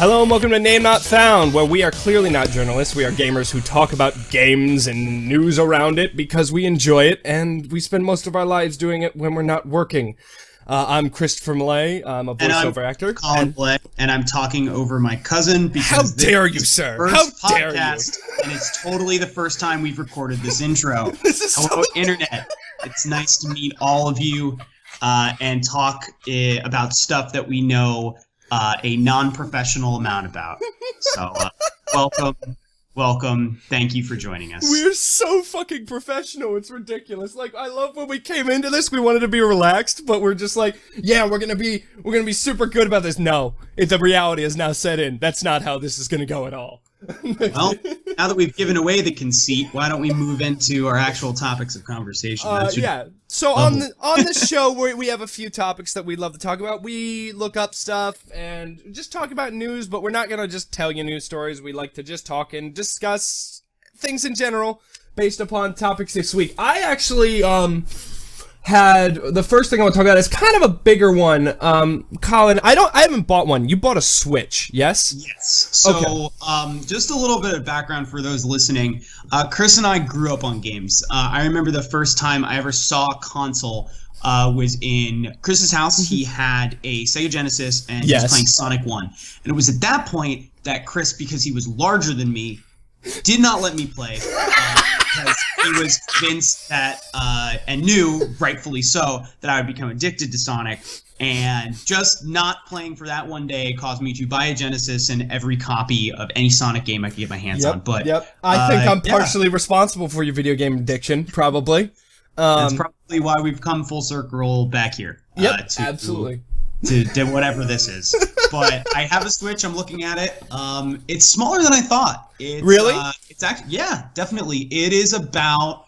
Hello and welcome to Name Not Found, where we are clearly not journalists. We are gamers who talk about games and news around it because we enjoy it, and we spend most of our lives doing it when we're not working. I'm Christopher Millay. I'm a voiceover actor. Colin Blake, and I'm talking over my cousin because how dare you, sir? How dare you? And it's totally the first time we've recorded this intro. This is Hello, Internet. It's nice to meet all of you and talk about stuff that we know a non-professional amount about. So, welcome. Thank you for joining us. We're so fucking professional. It's ridiculous. Like, I love when we came into this, we wanted to be relaxed, but we're just like, yeah, we're gonna be super good about this. No, the reality has now set in. That's not how this is gonna go at all. Well, now that we've given away the conceit, why don't we move into our actual topics of conversation? Yeah. So on this show, we have a few topics that we'd love to talk about. We look up stuff and just talk about news, but we're not gonna just tell you news stories. We like to just talk and discuss things in general based upon topics this week. I actually had the first thing I want to talk about is kind of a bigger one. Colin, I haven't bought one. You bought a Switch, yes? Yes. So, okay. Just a little bit of background for those listening. Chris and I grew up on games. I remember the first time I ever saw a console was in Chris's house. He had a Sega Genesis and he was playing Sonic 1. And it was at that point that Chris, because he was larger than me, did not let me play. Because he was convinced that, and knew, rightfully so, that I would become addicted to Sonic. And just not playing for that one day caused me to buy a Genesis and every copy of any Sonic game I could get my hands on. But I think I'm partially responsible for your video game addiction, probably. That's probably why we've come full circle back here. Absolutely. To whatever this is. But I have a Switch. I'm looking at it. It's smaller than I thought. Really? It's actually, yeah, definitely. It is about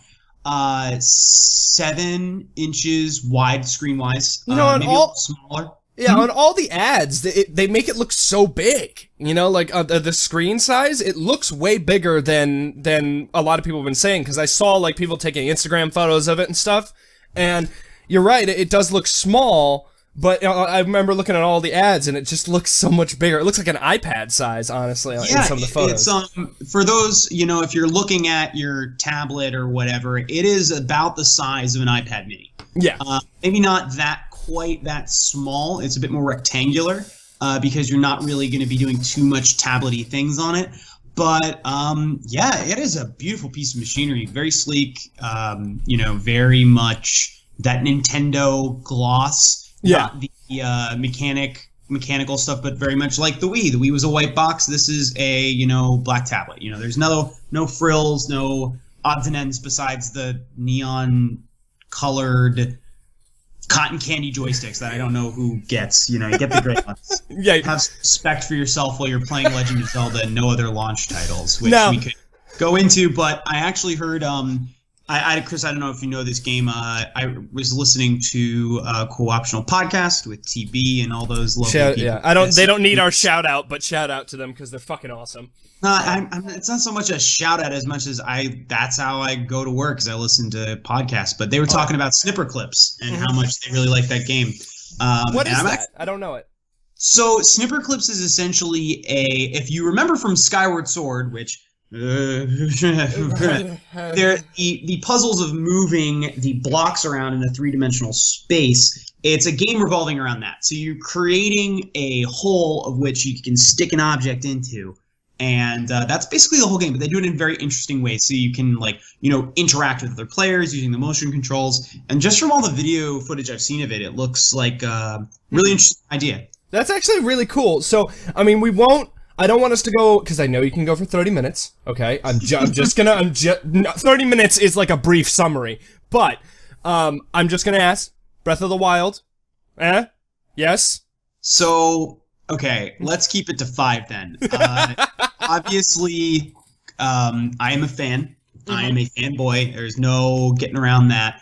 7 inches wide screen-wise. You know, maybe a little smaller. Yeah, on all the ads, they make it look so big. You know, like the screen size, it looks way bigger than a lot of people have been saying. Because I saw like people taking Instagram photos of it and stuff. And you're right, it does look small. But I remember looking at all the ads, and it just looks so much bigger. It looks like an iPad size, honestly, in some of the photos. It's for those, if you're looking at your tablet or whatever, it is about the size of an iPad mini. Yeah. Maybe not quite that small. It's a bit more rectangular because you're not really going to be doing too much tablet-y things on it. But, it is a beautiful piece of machinery. Very sleek, very much that Nintendo gloss. Yeah, not the mechanical stuff, but very much like the Wii. The Wii was a white box. This is a black tablet. There's no frills, no odds and ends besides the neon colored cotton candy joysticks that I don't know who gets. You get the great ones. Yeah, have respect for yourself while you're playing Legend of Zelda and no other launch titles, which we could go into. But I actually heard Chris, I don't know if you know this game. I was listening to a co-optional podcast with TB and all those lovely people. Yeah, they don't need our shout out, but shout out to them because they're fucking awesome. It's not so much a shout out as much as that's how I go to work, because I listen to podcasts. But they were talking about Snipper Clips and how much they really like that game. What is that? I don't know it. So Snipper Clips is essentially if you remember from Skyward Sword, which the puzzles of moving the blocks around in a three-dimensional space. It's a game revolving around that. So you're creating a hole of which you can stick an object into, and that's basically the whole game. But they do it in very interesting ways. So you can interact with other players using the motion controls. And just from all the video footage I've seen of it, it looks like a really interesting idea. That's actually really cool. So I don't want us to go, because I know you can go for 30 minutes, okay? 30 minutes is like a brief summary, but I'm just gonna ask, Breath of the Wild, yes? So, okay, let's keep it to 5 then. Obviously, I am a fan. I am a fanboy. There's no getting around that.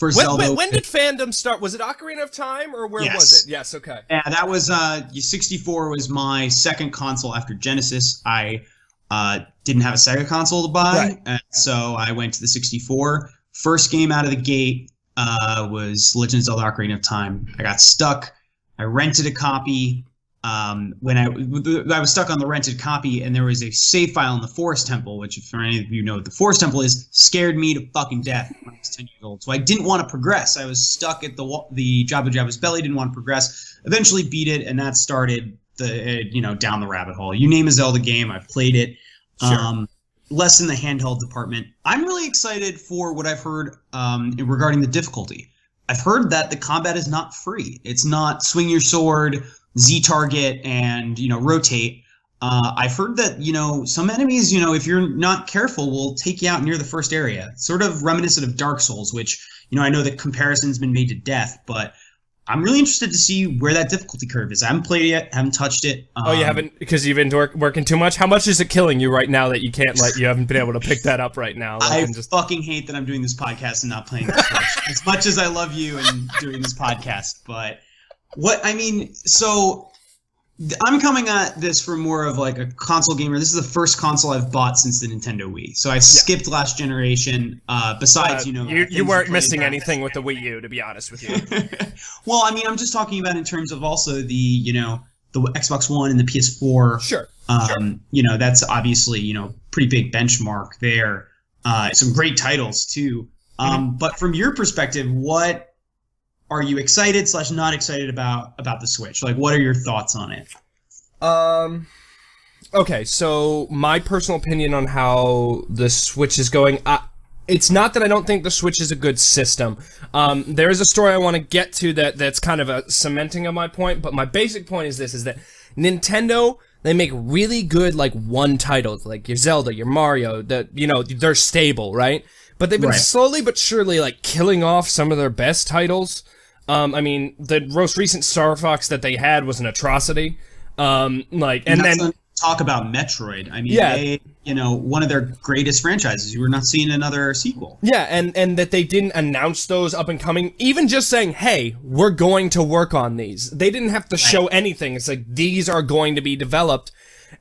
For Zelda. When did fandom start? Was it Ocarina of Time, or where was it? Yes, okay. Yeah, that was 64 was my second console after Genesis. I didn't have a Sega console to buy, so I went to the 64. First game out of the gate was Legend of Zelda: Ocarina of Time. I got stuck. I rented a copy. when I was stuck on the rented copy, and there was a save file in the Forest Temple, which, if for any of you know what the Forest Temple is, scared me to fucking death when I was 10 years old. So I didn't want to progress. I was stuck at the Jabba Jabba's belly, didn't want to progress. Eventually beat it, and that started down the rabbit hole. You name a Zelda game, I've played it. Sure. Less in the handheld department. I'm really excited for what I've heard regarding the difficulty. I've heard that the combat is not free. It's not swing your sword, Z target, and rotate. I've heard that some enemies, if you're not careful, will take you out near the first area. Sort of reminiscent of Dark Souls, which I know the comparison's been made to death, but I'm really interested to see where that difficulty curve is. I haven't played it yet, haven't touched it. Oh, you haven't, because you've been working too much? How much is it killing you right now that you haven't been able to pick that up right now? I fucking hate that I'm doing this podcast and not playing this Switch. As much as I love you and doing this podcast, but so I'm coming at this from more of like a console gamer. This is the first console I've bought since the Nintendo Wii. So I skipped last generation. Besides, you weren't missing anything with the Wii U, to be honest with you. Well, I'm just talking about in terms of also the Xbox One and the PS4. Sure. That's obviously pretty big benchmark there. Some great titles too. But from your perspective, what are you excited / not excited about the Switch? Like, what are your thoughts on it? Okay, so my personal opinion on how the Switch is going, it's not that I don't think the Switch is a good system. There is a story I want to get to that's kind of a cementing of my point, but my basic point is this, is that Nintendo, they make really good, like, one titles, like your Zelda, your Mario, they're stable, right? But they've been slowly but surely, like, killing off some of their best titles. The most recent Star Fox that they had was an atrocity. Talk about Metroid. They, one of their greatest franchises. You were not seeing another sequel. Yeah, and that they didn't announce those up and coming. Even just saying, hey, we're going to work on these. They didn't have to show anything. It's like, these are going to be developed.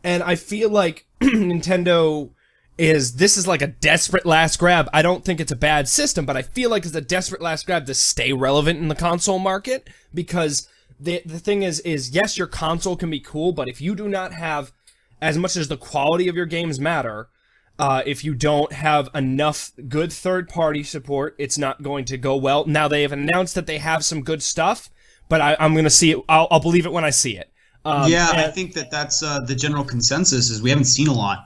And I feel like Nintendo this is like a desperate last grab. I don't think it's a bad system, but I feel like it's a desperate last grab to stay relevant in the console market, because the thing is yes, your console can be cool, but if you do not have, as much as the quality of your games matter, if you don't have enough good third-party support, it's not going to go well. Now, they have announced that they have some good stuff, but I'm going to see it. I'll believe it when I see it. I think that's the general consensus, is we haven't seen a lot.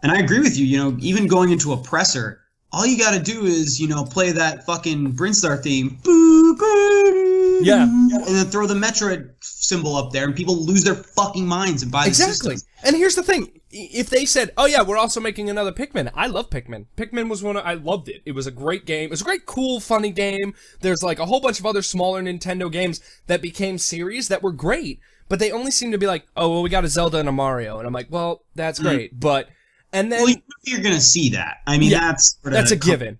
And I agree with you. Even going into Oppressor, all you got to do is, play that fucking Brinstar theme. Yeah. And then throw the Metroid symbol up there, and people lose their fucking minds and buy the system. And here's the thing. If they said, oh yeah, we're also making another Pikmin. I love Pikmin. Pikmin was I loved it. It was a great game. It was a great, cool, funny game. There's like a whole bunch of other smaller Nintendo games that became series that were great, but they only seem to be like, oh, well, we got a Zelda and a Mario. And I'm like, well, that's great. But, and then... Well, you're going to see that. That's a given.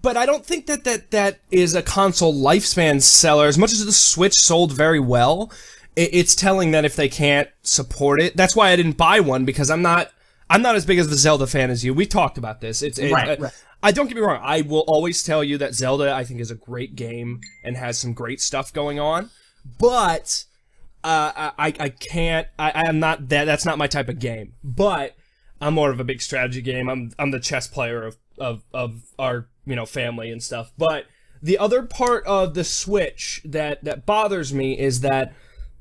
But I don't think that is a console lifespan seller. As much as the Switch sold very well, it's telling that if they can't support it, that's why I didn't buy one, because I'm not as big as the Zelda fan as you. We talked about this. Right. I don't get me wrong. I will always tell you that Zelda, I think, is a great game and has some great stuff going on. But I can't. I'm not that. That's not my type of game. But I'm more of a big strategy game. I'm the chess player of our family and stuff. But the other part of the Switch that bothers me is that,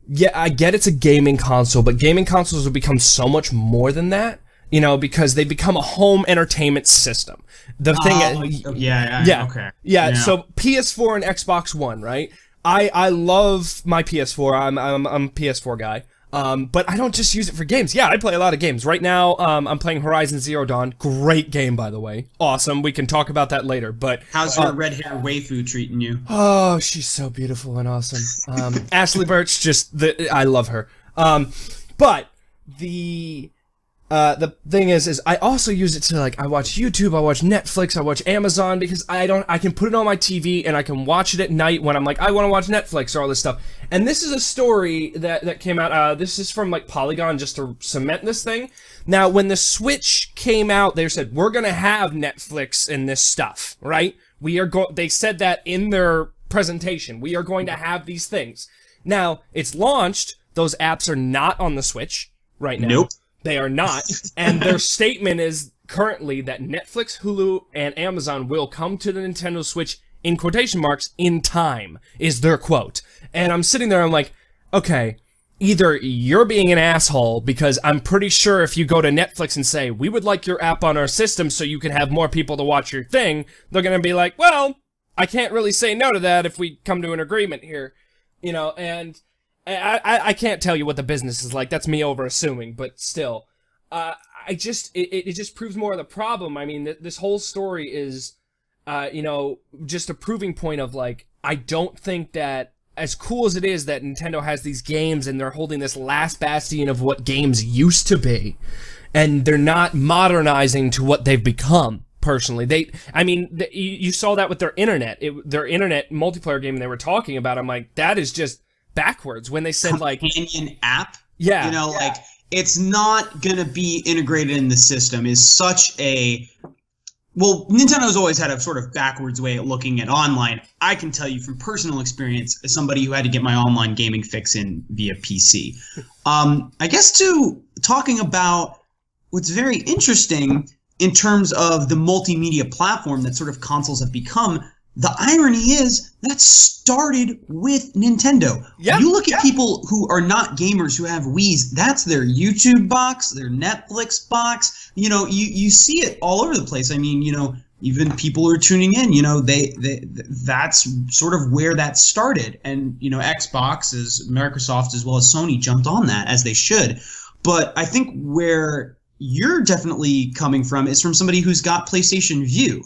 yeah, I get it's a gaming console, but gaming consoles have become so much more than that, because they become a home entertainment system. The thing, okay. So PS4 and Xbox One, right? I love my PS4. I'm a PS4 guy. But I don't just use it for games. Yeah, I play a lot of games. Right now, I'm playing Horizon Zero Dawn. Great game, by the way. Awesome. We can talk about that later, but... How's your red hair waifu treating you? Oh, she's so beautiful and awesome. Ashley Birch, I love her. But the thing is I also use it to, like, I watch YouTube, I watch Netflix, I watch Amazon, because I can put it on my TV and I can watch it at night when I'm like, I want to watch Netflix or all this stuff. And this is a story that came out, this is from, like, Polygon, just to cement this thing. Now, when the Switch came out, they said, we're gonna have Netflix and this stuff, right? They said that in their presentation. We are going to have these things. Now, it's launched, those apps are not on the Switch right now. Nope. They are not. And their statement is currently that Netflix, Hulu, and Amazon will come to the Nintendo Switch, in quotation marks, in time, is their quote. And I'm sitting there, I'm like, okay, either you're being an asshole, because I'm pretty sure if you go to Netflix and say, we would like your app on our system so you can have more people to watch your thing, they're gonna be like, well, I can't really say no to that if we come to an agreement here. You know, and I can't tell you what the business is like. That's me over-assuming, but still. It just proves more of the problem. I mean, this whole story is, you know, just a proving point of, like, I don't think that, as cool as it is that Nintendo has these games and they're holding this last bastion of what games used to be, and they're not modernizing to what they've become, personally. You saw that with their internet. Their internet multiplayer game they were talking about, I'm like, that is just backwards. When they said, like... Companion app? Yeah. You know, like... It's not going to be integrated in the system is such a... Well, Nintendo's always had a sort of backwards way of looking at online. I can tell you from personal experience, as somebody who had to get my online gaming fix in via PC. I guess, too, talking about what's very interesting in terms of the multimedia platform that sort of consoles have become, the irony is that started with Nintendo. Yeah, you look at people who are not gamers who have Wiis, that's their YouTube box, their Netflix box. You know, you see it all over the place. I mean, you know, even people who are tuning in, you know, that's sort of where that started. And, you know, Xbox, as Microsoft as well as Sony jumped on that, as they should. But I think where you're definitely coming from is from somebody who's got PlayStation Vue.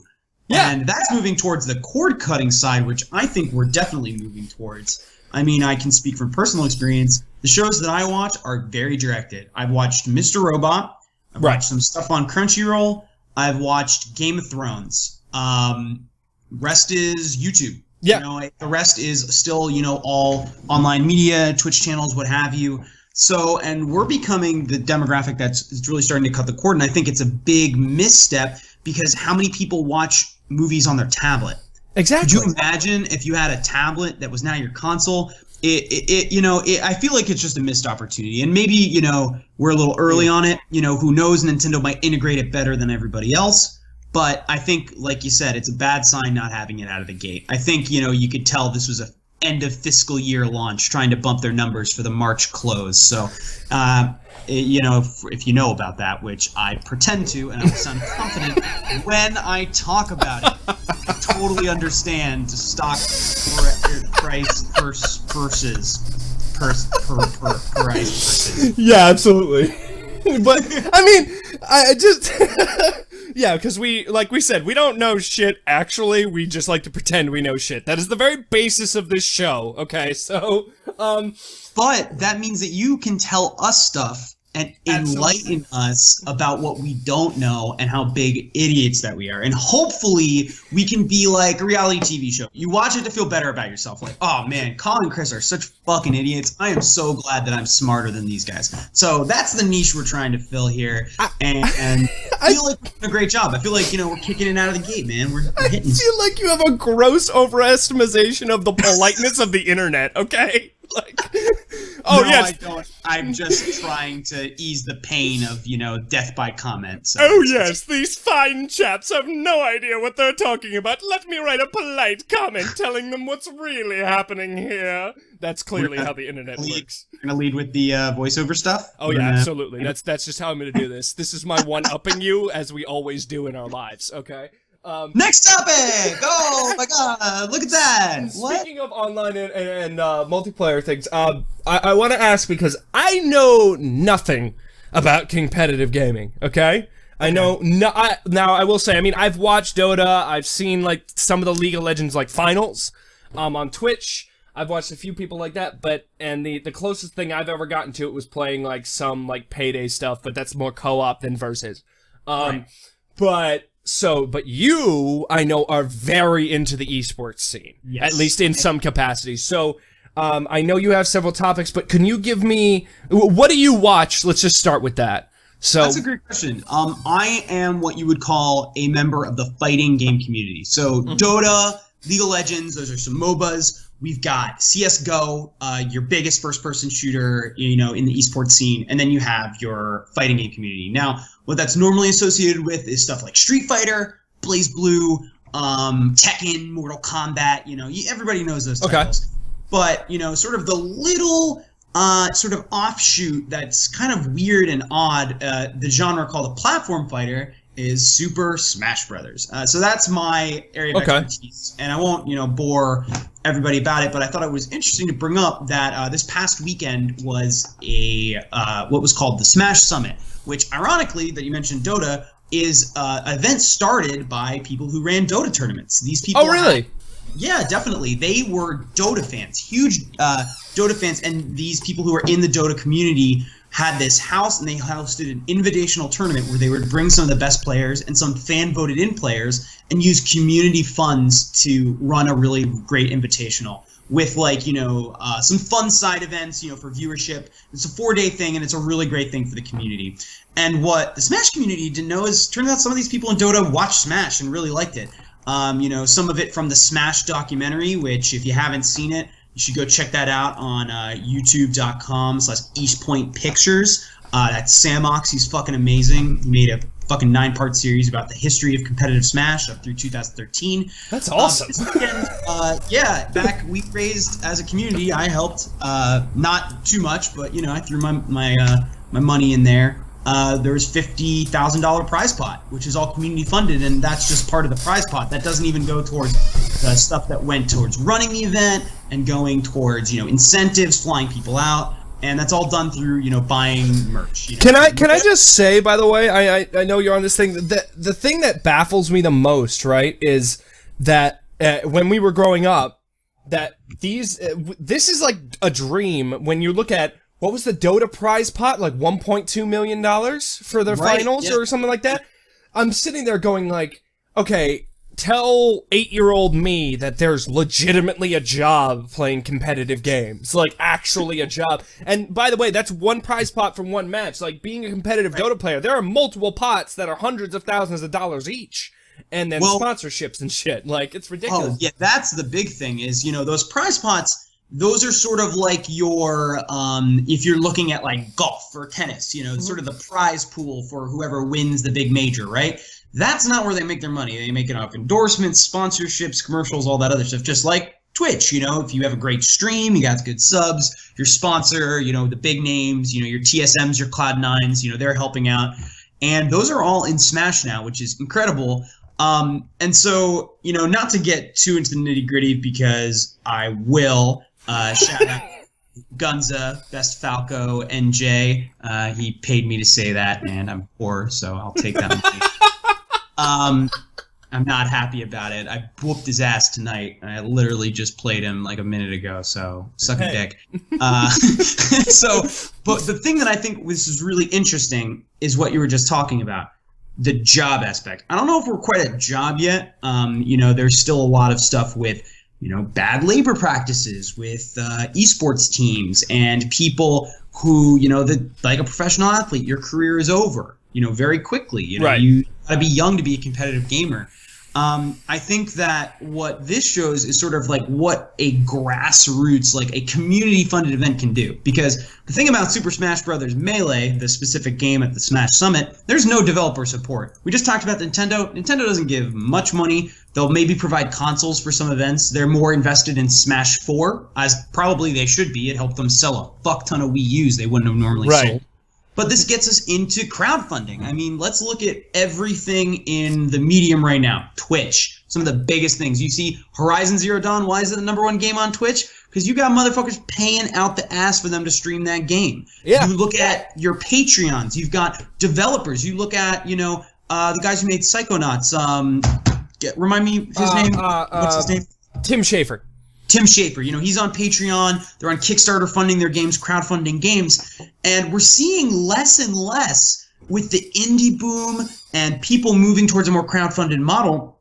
Yeah, and that's moving towards the cord-cutting side, which I think we're definitely moving towards. I mean, I can speak from personal experience. The shows that I watch are very directed. I've watched Mr. Robot. I've watched some stuff on Crunchyroll. I've watched Game of Thrones. Rest is YouTube. Yeah. You know, the rest is still, you know, all online media, Twitch channels, what have you. So, and we're becoming the demographic that's really starting to cut the cord, and I think it's a big misstep because how many people watch movies on their tablet? Exactly. Could you imagine if you had a tablet that was now your console? I feel like it's just a missed opportunity, and maybe, you know, we're a little early on it. You know, who knows? Nintendo might integrate it better than everybody else. But I think, like you said, it's a bad sign not having it out of the gate. I think, you know, you could tell this was a end of fiscal year launch, trying to bump their numbers for the March close. So, you know, if you know about that, which I pretend to, and I will sound confident when I talk about it, I totally understand stock price prices. Yeah, absolutely. But I mean, I just yeah, because like we said, we don't know shit. Actually, we just like to pretend we know shit. That is the very basis of this show. Okay, so but that means that you can tell us stuff and enlighten us about what we don't know and how big idiots that we are. And hopefully we can be like a reality TV show. You watch it to feel better about yourself. Like, oh man, Colin and Chris are such fucking idiots. I am so glad that I'm smarter than these guys. So that's the niche we're trying to fill here. And I feel like we're doing a great job. I feel like, you know, we're kicking it out of the gate, man. We're hitting. I feel like you have a gross overestimation of the politeness of the internet, okay? Like, oh no, yes. I don't. I'm just trying to ease the pain of, you know, death by comment. So oh yes, these fine chaps have no idea what they're talking about. Let me write a polite comment telling them what's really happening here. That's clearly how the internet works. We're gonna lead with the voiceover stuff. Oh yeah, absolutely. That's just how I'm gonna do this. This is my one-upping you, as we always do in our lives. Okay. Next topic! Oh my god, look at that! Speaking of online and multiplayer things, I want to ask because I know nothing about competitive gaming, okay? I know, now I will say, I mean, I've watched Dota, I've seen, like, some of the League of Legends, like, finals, on Twitch, I've watched a few people like that, and the closest thing I've ever gotten to it was playing, like, some, like, Payday stuff, but that's more co-op than versus. Right. But you, I know, are very into the esports scene, at least in some capacity. So, I know you have several topics, but can you give me, what do you watch? Let's just start with that. So that's a great question. I am what you would call a member of the fighting game community. So Dota, League of Legends, those are some MOBAs. we've got CS:GO, your biggest first-person shooter, in the esports scene, and then you have your fighting game community. Now, what that's normally associated with is stuff like Street Fighter, BlazBlue, Tekken, Mortal Kombat. Everybody knows those titles. But sort of the little sort of offshoot that's kind of weird and odd, the genre called a platform fighter, is Super Smash Brothers. So that's my area of expertise, and I won't bore everybody about it, but I thought it was interesting to bring up that this past weekend was what was called the Smash Summit, which ironically, that you mentioned Dota, is an event started by people who ran Dota tournaments. These people. Oh, really? Yeah, definitely. They were Dota fans, huge Dota fans, and these people who are in the Dota community had this house, and they hosted an invitational tournament where they would bring some of the best players and some fan-voted-in players and use community funds to run a really great invitational with, some fun side events, for viewership. It's a 4-day thing, and it's a really great thing for the community. And what the Smash community didn't know is, turns out some of these people in Dota watched Smash and really liked it. Some of it from the Smash documentary, which if you haven't seen it, you should go check that out on youtube.com/EastPointPictures. That's Samox. He's fucking amazing. He made a fucking 9-part series about the history of competitive Smash up through 2013. That's awesome. This weekend, back we raised as a community. I helped, not too much, but I threw my money in there. There was $50,000 prize pot, which is all community funded, and that's just part of the prize pot. That doesn't even go towards the stuff that went towards running the event and going towards incentives, flying people out, and that's all done through buying merch. Can I just say, by the way, I know you're on this thing. The thing that baffles me the most, right, is that when we were growing up, that this is like a dream when you look at. What was the Dota prize pot? Like $1.2 million for the finals or something like that? I'm sitting there going like, okay, tell 8-year-old me that there's legitimately a job playing competitive games. Like, actually a job. And by the way, that's one prize pot from one match. Like, being a competitive Dota player, there are multiple pots that are hundreds of thousands of dollars each. And then sponsorships and shit. Like, it's ridiculous. Oh, yeah, that's the big thing is, those prize pots... Those are sort of like your, if you're looking at like golf or tennis, sort of the prize pool for whoever wins the big major, right? That's not where they make their money. They make it off endorsements, sponsorships, commercials, all that other stuff. Just like Twitch, if you have a great stream, you got good subs, your sponsor, the big names, your TSMs, your Cloud9s, they're helping out. And those are all in Smash now, which is incredible. And so, not to get too into the nitty gritty because I will. Shout out Gunza, Best Falco, NJ. He paid me to say that, and I'm poor, so I'll take that money. I'm not happy about it. I whooped his ass tonight. I literally just played him like a minute ago, so suck a dick. But the thing that I think this is really interesting is what you were just talking about, the job aspect. I don't know if we're quite at job yet. There's still a lot of stuff with bad labor practices with esports teams and people who, like a professional athlete, your career is over, very quickly. You gotta be young to be a competitive gamer. I think that what this shows is sort of like what a grassroots, like a community-funded event can do. Because the thing about Super Smash Bros. Melee, the specific game at the Smash Summit, there's no developer support. We just talked about Nintendo. Nintendo doesn't give much money. They'll maybe provide consoles for some events. They're more invested in Smash 4, as probably they should be. It helped them sell a fuck ton of Wii U's they wouldn't have normally sold. But this gets us into crowdfunding. I mean, let's look at everything in the medium right now. Twitch, some of the biggest things. You see Horizon Zero Dawn, why is it the #1 game on Twitch? Because you got motherfuckers paying out the ass for them to stream that game. Yeah. You look at your Patreons. You've got developers. You look at, the guys who made Psychonauts. Remind me his name. What's his name? Tim Schafer. Tim Schafer, he's on Patreon. They're on Kickstarter funding their games, crowdfunding games. And we're seeing less and less with the indie boom and people moving towards a more crowdfunded model.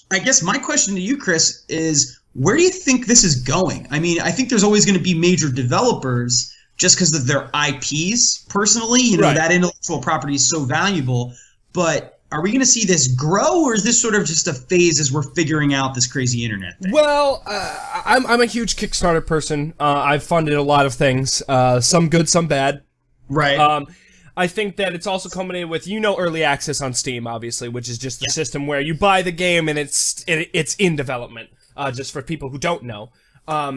I guess my question to you, Chris, is where do you think this is going? I mean, I think there's always going to be major developers just because of their IPs personally. That intellectual property is so valuable. But are we going to see this grow, or is this sort of just a phase as we're figuring out this crazy internet thing? Well, I'm a huge Kickstarter person. I've funded a lot of things, some good, some bad. Right. I think that it's also culminated with, early access on Steam, obviously, which is just the system where you buy the game and it's in development, just for people who don't know.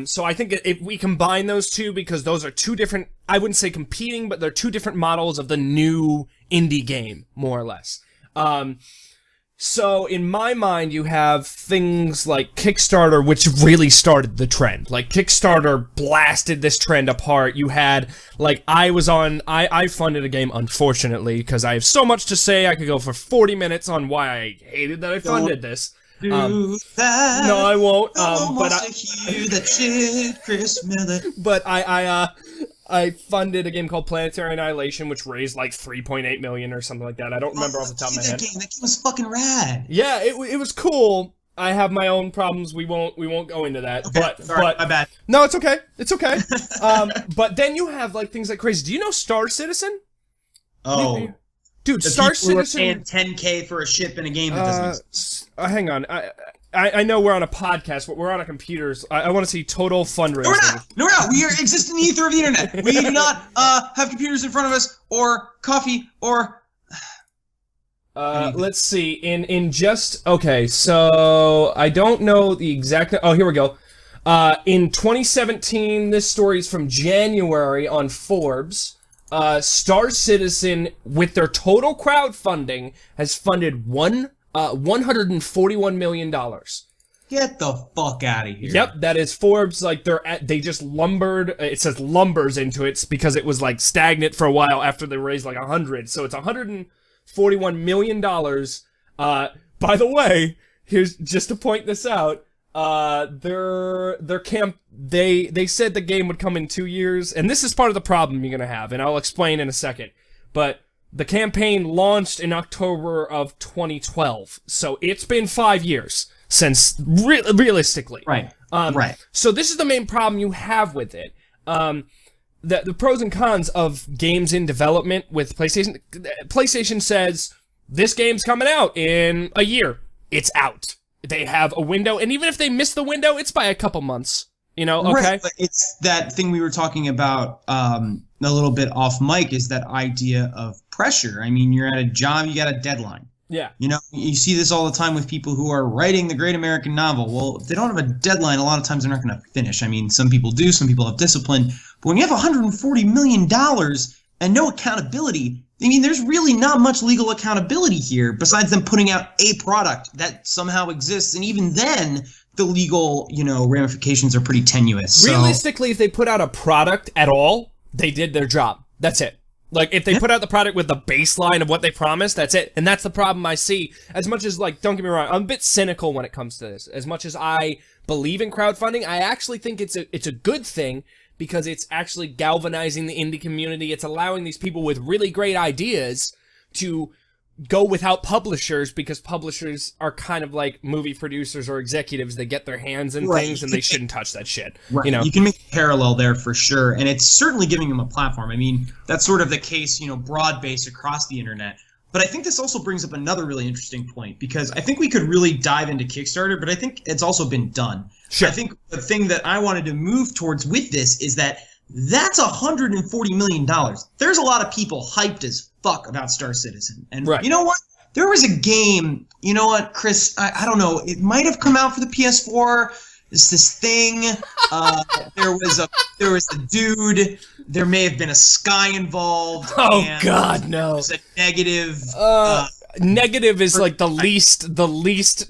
So I think if we combine those two, because those are two different, I wouldn't say competing, but they're two different models of the new indie game, more or less. So in my mind, you have things like Kickstarter, which really started the trend. Like, Kickstarter blasted this trend apart. You had, like, I funded a game, unfortunately, because I have so much to say. I could go for 40 minutes on why I hated that I funded this. Do that. No, I won't. But I hear that shit, Chris Miller. But I funded a game called Planetary Annihilation, which raised like $3.8 million or something like that. I don't remember off the top of my head. That game was fucking rad. Yeah, it was cool. I have my own problems. We won't go into that. Okay, sorry, my bad. No, it's okay. It's okay. But then you have like things like crazy. Do you know Star Citizen? Oh, dude, the Star people Citizen. Who are paying $10K for a ship in a game that doesn't exist. Hang on. I know we're on a podcast, but we're on a computers. I want to see total fundraising. No, we're not. We exist in the ether of the internet. We do not have computers in front of us, or coffee, or... Let's see. Okay, so I don't know the exact... Oh, here we go. In 2017, this story is from January on Forbes. Star Citizen, with their total crowdfunding, has funded $141 million. Get the fuck out of here. Yep, that is Forbes. Like, they just lumbered. It says lumbers into it because it was like stagnant for a while after they raised like 100. So it's $141 million. By the way, here's just to point this out. They said the game would come in 2 years, and this is part of the problem you're gonna have, and I'll explain in a second. But the campaign launched in October of 2012, so it's been 5 years since, realistically. Right. Right. So this is the main problem you have with it. The pros and cons of games in development with PlayStation. PlayStation says, this game's coming out in a year. It's out. They have a window, and even if they miss the window, it's by a couple months. Okay? Right, but it's that thing we were talking about a little bit off mic, is that idea of pressure. I mean, you're at a job, you got a deadline. Yeah. You see this all the time with people who are writing the great American novel. Well, if they don't have a deadline, a lot of times they're not going to finish. I mean, some people do, some people have discipline. But when you have $140 million and no accountability, I mean, there's really not much legal accountability here besides them putting out a product that somehow exists. And even then, the legal, ramifications are pretty tenuous. Realistically, if they put out a product at all, they did their job. That's it. Like, if they put out the product with the baseline of what they promised, that's it. And that's the problem I see. As much as, like, don't get me wrong, I'm a bit cynical when it comes to this. As much as I believe in crowdfunding, I actually think it's a good thing, because it's actually galvanizing the indie community. It's allowing these people with really great ideas to go without publishers, because publishers are kind of like movie producers or executives. They get their hands in things, and they shouldn't touch that shit. Right. You can make a parallel there for sure, and it's certainly giving them a platform. I mean, that's sort of the case, broad-based across the internet. But I think this also brings up another really interesting point, because I think we could really dive into Kickstarter, but I think it's also been done. Sure. I think the thing that I wanted to move towards with this is that that's $140 million. There's a lot of people hyped as fuck about Star Citizen. And You know what? There was a game, you know what, Chris? I don't know. It might have come out for the PS4. It's this thing. There was a dude. There may have been a sky involved. Oh God, no. It was a negative. Negative is like the least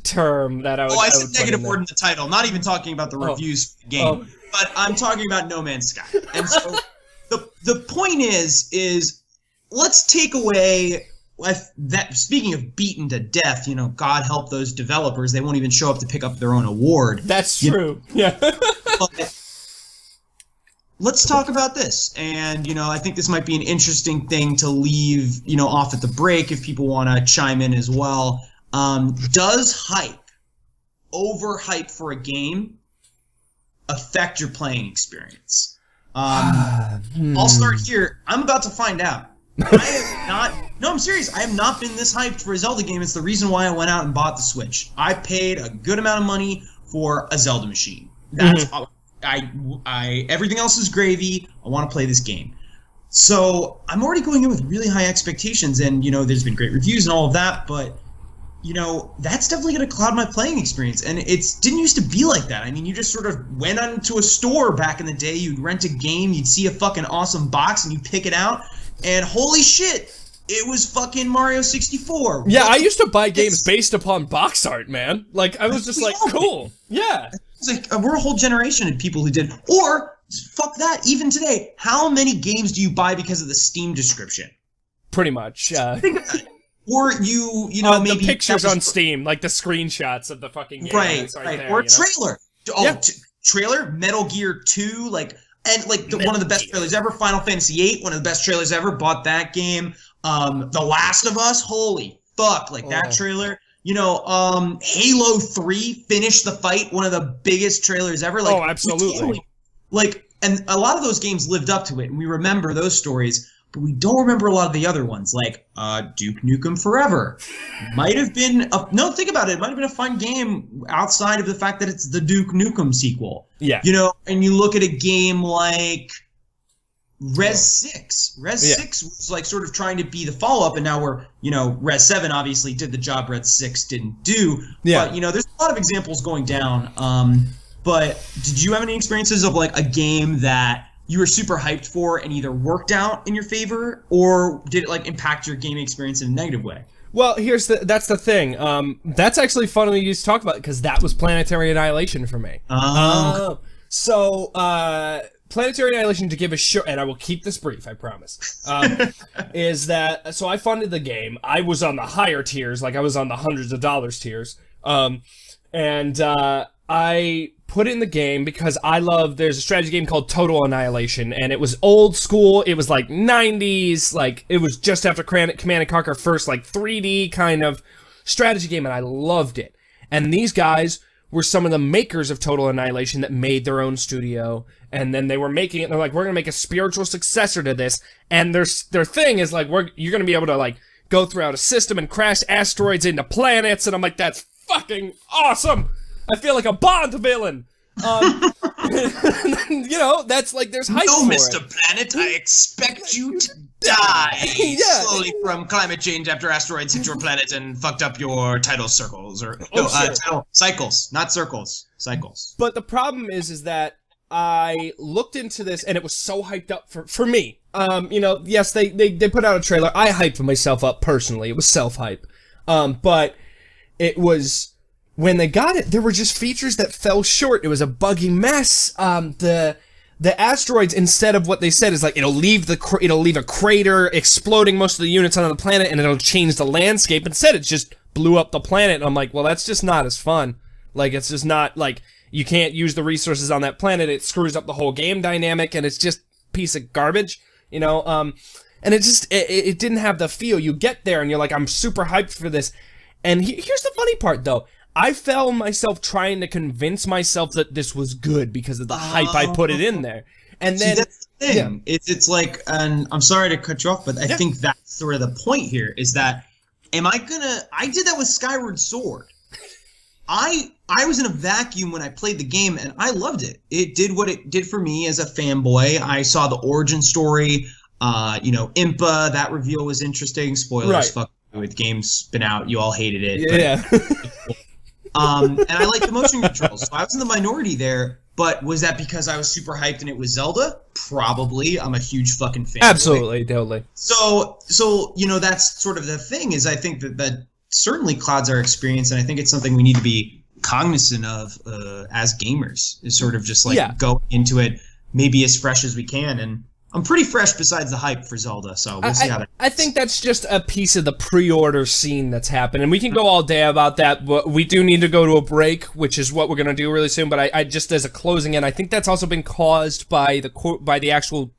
term that I would. Oh, I said negative word in the title. Not even talking about the reviews for the game, but I'm talking about No Man's Sky. And so the point is let's take away that. Speaking of beaten to death, God help those developers. They won't even show up to pick up their own award. That's true. Yeah. But let's talk about this. And, I think this might be an interesting thing to leave, off at the break if people want to chime in as well. Does overhype for a game, affect your playing experience? I'll start here. I'm about to find out. I am not. No, I'm serious. I have not been this hyped for a Zelda game. It's the reason why I went out and bought the Switch. I paid a good amount of money for a Zelda machine. That's I everything else is gravy. I want to play this game. So I'm already going in with really high expectations, and there's been great reviews and all of that, but that's definitely going to cloud my playing experience. And it didn't used to be like that. I mean, you just sort of went onto a store back in the day, you'd rent a game, you'd see a fucking awesome box, and you pick it out, and holy shit, it was fucking Mario 64. Yeah, I used to buy games based upon box art, man. Like, I was just like, cool. Yeah. It's like, we're a whole generation of people who did. Or, fuck that, even today, how many games do you buy because of the Steam description? Pretty much. Think about it. Or maybe the pictures on Steam, like the screenshots of the fucking game. Right. There, or a trailer. Trailer, Metal Gear 2, one of the best trailers ever. Final Fantasy 8, one of the best trailers ever. Bought that game. The Last of Us, holy fuck, that trailer. Halo 3, Finish the Fight, one of the biggest trailers ever. Absolutely. And a lot of those games lived up to it, and we remember those stories. But we don't remember a lot of the other ones, like Duke Nukem Forever. Might have been think about it. It might have been a fun game outside of the fact that it's the Duke Nukem sequel. Yeah. And you look at a game like Res 6. Res 6 was sort of trying to be the follow-up, and now we're, Res 7 obviously did the job Res 6 didn't do. Yeah. But, there's a lot of examples going down. But did you have any experiences of a game that you were super hyped for and either worked out in your favor, or did it impact your gaming experience in a negative way? Well, that's the thing. That's actually funny you talk about, because that was Planetary Annihilation for me. So Planetary Annihilation, to give a short, and I will keep this brief, I promise, is that, so I funded the game. I was on the higher tiers, I was on the hundreds of dollars tiers, and I put in the game because there's a strategy game called Total Annihilation, and it was old school. It was 90s, it was just after Command & Conquer first, 3D kind of strategy game, and I loved it. And these guys were some of the makers of Total Annihilation that made their own studio, and then they were making it, and they're like, we're gonna make a spiritual successor to this, and their thing is you're gonna be able to go throughout a system and crash asteroids into planets, and I'm like, that's fucking awesome! I feel like a Bond villain. That's there's hype No, for Mr. it. Planet, I expect you to die Yeah. slowly from climate change after asteroids hit your planet and fucked up your tidal circles. Tidal cycles, not circles, cycles. But the problem is that I looked into this, and it was so hyped up for me. Yes, they put out a trailer. I hyped myself up personally. It was self-hype. But it was... When they got it, there were just features that fell short. It was a buggy mess. The asteroids, instead of what they said, is it'll leave a crater, exploding most of the units on the planet, and it'll change the landscape. Instead, it just blew up the planet. And I'm like, well, that's just not as fun. It's just not you can't use the resources on that planet. It screws up the whole game dynamic, and it's just a piece of garbage, And it didn't have the feel. You get there, and you're like, I'm super hyped for this. And here's the funny part, though. I found myself trying to convince myself that this was good because of the hype I put it in there. And then, that's the thing. Yeah. It's and I'm sorry to cut you off, but I think that's sort of the point here, is that, I did that with Skyward Sword. I was in a vacuum when I played the game, and I loved it. It did what it did for me as a fanboy. I saw the origin story, Impa, that reveal was interesting. Spoilers, right. Fuck with games been out, you all hated it. Yeah. And I like the motion controls, so I was in the minority there. But was that because I was super hyped and it was Zelda? Probably. I'm a huge fucking fan. Absolutely, totally. So that's sort of the thing, is I think that certainly clouds our experience, and I think it's something we need to be cognizant of as gamers. Is sort of just go into it maybe as fresh as we can, and I'm pretty fresh besides the hype for Zelda, so we'll see how that goes. I think that's just a piece of the pre-order scene that's happened, and we can go all day about that, but we do need to go to a break, which is what we're going to do really soon, but I just, as a closing end, I think that's also been caused by the actual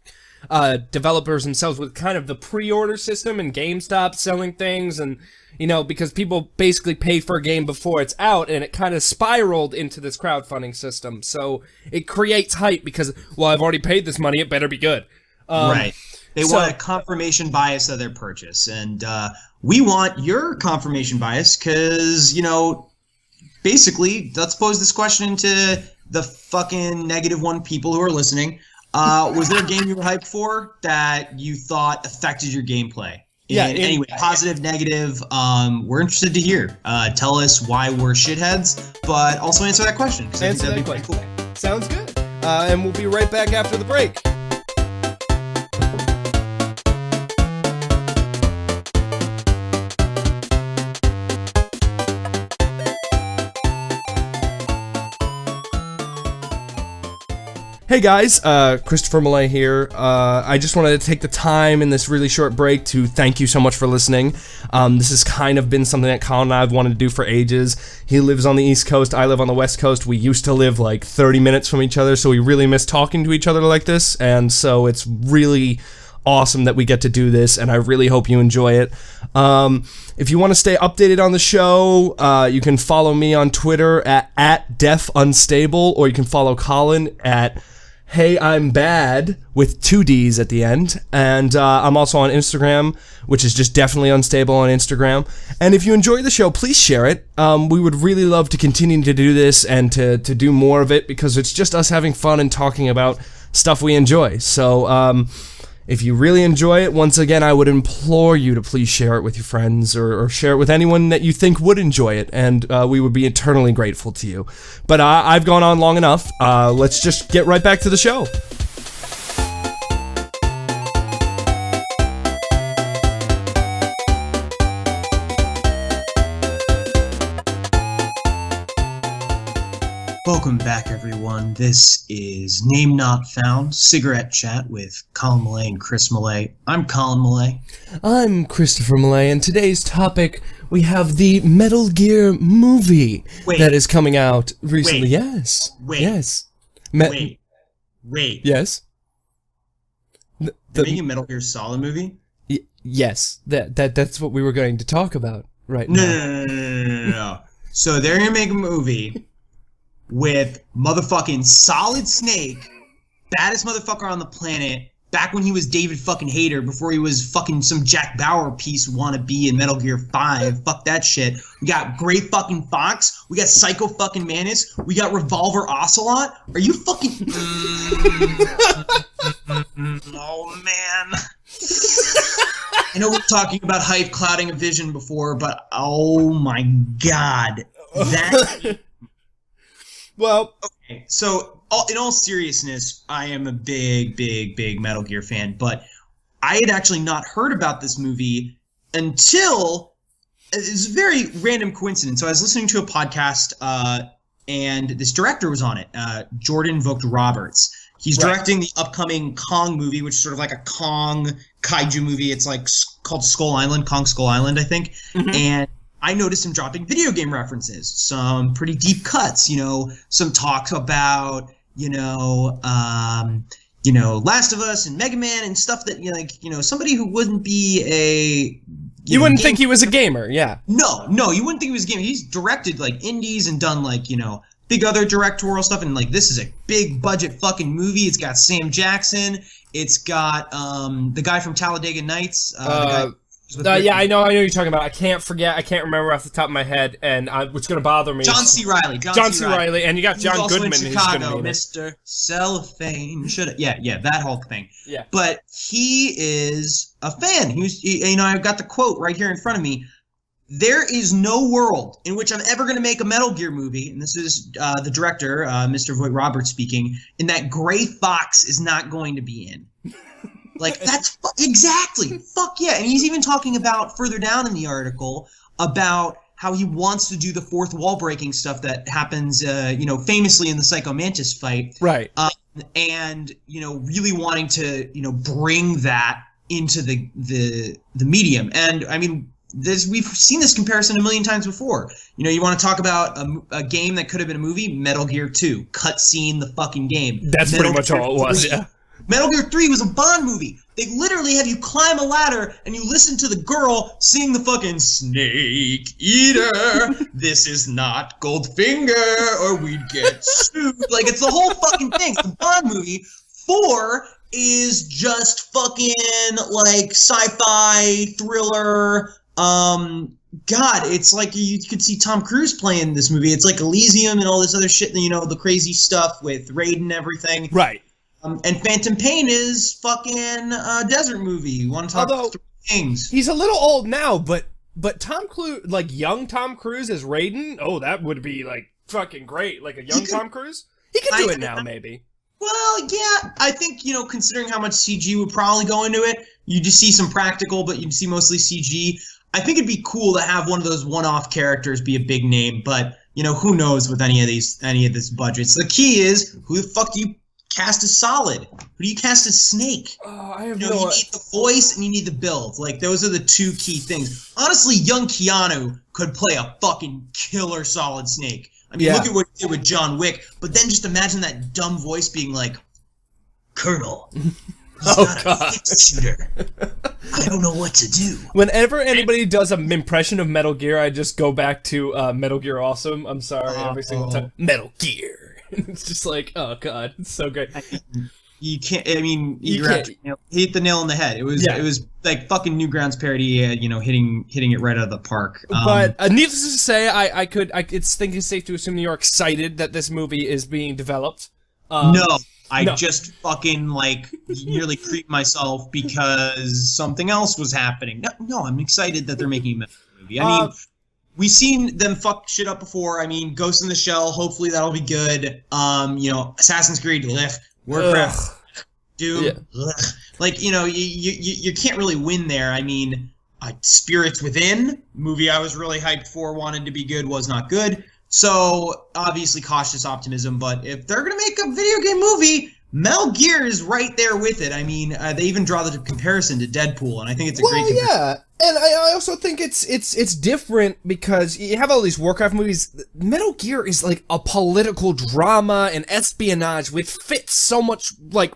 developers themselves, with kind of the pre-order system and GameStop selling things, and, because people basically pay for a game before it's out, and it kind of spiraled into this crowdfunding system, so it creates hype because, well, I've already paid this money, it better be good. Right. They want a confirmation bias of their purchase. And we want your confirmation bias because, basically, let's pose this question to the fucking -1 people who are listening. Was there a game you were hyped for that you thought affected your gameplay? Anyway, positive, negative, we're interested to hear. Tell us why we're shitheads, but also answer that question, because I think that'd be pretty cool. Sounds good. And we'll be right back after the break. Hey guys, Christopher Millay here. I just wanted to take the time in this really short break to thank you so much for listening. This has kind of been something that Colin and I have wanted to do for ages. He lives on the East Coast, I live on the West Coast. We used to live like 30 minutes from each other, so we really miss talking to each other like this, and so it's really awesome that we get to do this, and I really hope you enjoy it. If you want to stay updated on the show, you can follow me on Twitter at DefUnstable, or you can follow Colin at Hey I'm Bad with 2 D's at the end, and I'm also on Instagram, which is just definitely unstable on Instagram. And if you enjoy the show, please share it. We would really love to continue to do this and to do more of it, because it's just us having fun and talking about stuff we enjoy. So if you really enjoy it, once again, I would implore you to please share it with your friends, or share it with anyone that you think would enjoy it, and we would be eternally grateful to you. But I've gone on long enough. Let's just get right back to the show. Welcome back, everyone. This is Name Not Found, Cigarette Chat with Colin Millay and Chris Millay. I'm Colin Millay. I'm Christopher Millay, and today's topic, we have the Metal Gear movie that is coming out recently. Yes. Yes. Wait. Yes. They're making a Metal Gear Solid movie? Yes. That's what we were going to talk about right now. No. So they're going to make a movie with motherfucking Solid Snake, baddest motherfucker on the planet, back when he was David fucking Hayter, before he was fucking some Jack Bauer piece wannabe in Metal Gear 5. Fuck that shit. We got Gray fucking Fox. We got Psycho fucking Manus. We got Revolver Ocelot. Are you fucking... Oh, man. I know we're talking about hype clouding a vision before, but oh my god. That... Well, okay, so in all seriousness, I am a big Metal Gear fan, but I had actually not heard about this movie until it's a very random coincidence. So I was listening to a podcast, and this director was on it, Jordan Vogt-Roberts. He's directing the upcoming Kong movie, which is sort of like a Kong kaiju movie. It's like called Skull Island, Kong Skull Island, I think, and I noticed him dropping video game references, some pretty deep cuts, some talks about, Last of Us and Mega Man and stuff that, somebody who wouldn't be a... You wouldn't think he was a gamer, yeah. No, you wouldn't think he was a gamer. He's directed, indies and done, big other directorial stuff, and, this is a big budget fucking movie. It's got Sam Jackson. It's got, the guy from Talladega Nights, yeah, I know you're talking about. I can't remember off the top of my head, and what's going to bother me. John C. Reilly. John C. Reilly, and you got John also Goodman. In Chicago, Mr. Cellophane. Yeah, that whole thing. Yeah. But he is a fan. I've got the quote right here in front of me. There is no world in which I'm ever going to make a Metal Gear movie, and this is the director, Mr. Vogt-Roberts speaking, and that Gray Fox is not going to be in. That's exactly. Fuck yeah. And he's even talking about further down in the article about how he wants to do the fourth wall breaking stuff that happens, famously in the Psycho Mantis fight. Right. And, really wanting to, bring that into the medium. And I mean, we've seen this comparison a million times before. You want to talk about a game that could have been a movie? Metal Gear 2. Cutscene the fucking game. That's Metal pretty much Gear all it was, 3. yeah. Metal Gear 3 was a Bond movie. They literally have you climb a ladder and you listen to the girl sing the fucking Snake Eater. This is not Goldfinger or we'd get sued. It's the whole fucking thing. It's a Bond movie for is just fucking like sci-fi thriller. God, it's like you could see Tom Cruise playing this movie. It's like Elysium and all this other shit, you know, the crazy stuff with Raid and everything. Right. And Phantom Pain is fucking a desert movie. You want to talk Although, three things? He's a little old now, but Tom Cruise, like young Tom Cruise as Raiden, oh, that would be like fucking great. Like a young Tom Cruise, he could do it now, maybe. Well, yeah, I think, you know, considering how much CG would probably go into it, you just see some practical, but you'd see mostly CG. I think it'd be cool to have one of those one-off characters be a big name, but, you know, who knows with any of this budgets. The key is, who the fuck do you cast as Solid? Who do you cast as Snake? I have You know, you need the voice and you need the build. Like, those are the two key things. Honestly, young Keanu could play a fucking killer Solid Snake. I mean, look at what he did with John Wick, but then just imagine that dumb voice being like, Colonel, he's not a six-shooter. I don't know what to do. Whenever anybody does an impression of Metal Gear, I just go back to Metal Gear Awesome. I'm sorry, every single time. Metal Gear. It's just like, oh god, it's so great. You can't. I mean, you hit the nail on the head. It was like fucking Newgrounds parody. You know, hitting it right out of the park. But needless to say, I think it's safe to assume you're excited that this movie is being developed. No, I just fucking like nearly creeped myself because something else was happening. No, I'm excited that they're making a movie. I mean. We've seen them fuck shit up before. I mean, Ghost in the Shell. Hopefully that'll be good. You know, Assassin's Creed, Warcraft, Doom. Like, you know, you can't really win there. I mean, Spirits Within, movie I was really hyped for, wanted to be good, was not good. So obviously cautious optimism. But if they're gonna make a video game movie, Metal Gear is right there with it. I mean, they even draw the comparison to Deadpool, and I think it's a great comparison. Yeah. And I also think it's different because you have all these Warcraft movies. Metal Gear is like a political drama and espionage which fits so much like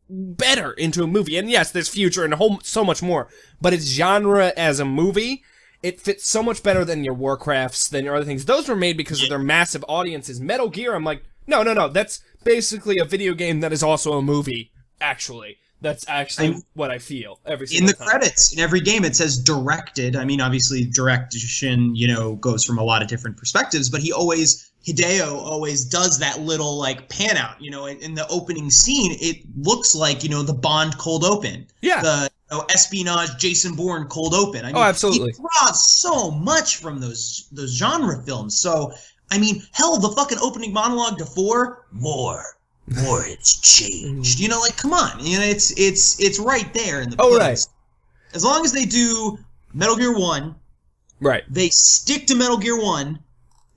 better into a movie. And yes, there's future and so much more, but its genre as a movie, it fits so much better than your Warcrafts, than your other things. Those were made because of their massive audiences. Metal Gear, I'm like, no, that's basically a video game that is also a movie, actually. That's actually what I feel every single time. In the credits, in every game, it says directed. I mean, obviously, direction, you know, goes from a lot of different perspectives, but Hideo always does that little, like, pan out, you know, in the opening scene, it looks like, you know, the Bond cold open. Yeah. The espionage Jason Bourne cold open. I mean, absolutely. He draws so much from those genre films. So, I mean, hell, the fucking opening monologue to 4, more it's changed. You know, like, come on. You know, it's right there in the place. Right. As long as they do Metal Gear 1, right. They stick to Metal Gear 1,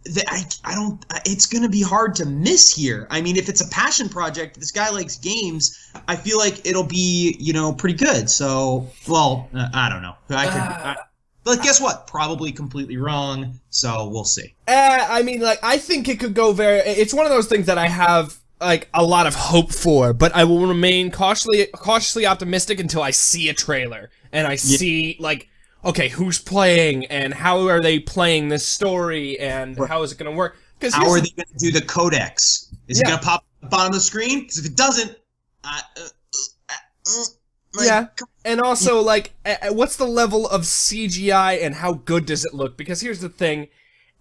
it's going to be hard to miss here. I mean, if it's a passion project, this guy likes games, I feel like it'll be, you know, pretty good. So, well, I don't know. But guess what? Probably completely wrong. So we'll see. I mean, like, I think it could go it's one of those things that I have like a lot of hope for, but I will remain cautiously optimistic until I see a trailer and I see like, okay, who's playing and how are they playing this story and how is it going to work? How are they going to do the codex? Is it going to pop at the bottom of the screen? Because if it doesn't, and also like, what's the level of CGI and how good does it look? Because here's the thing.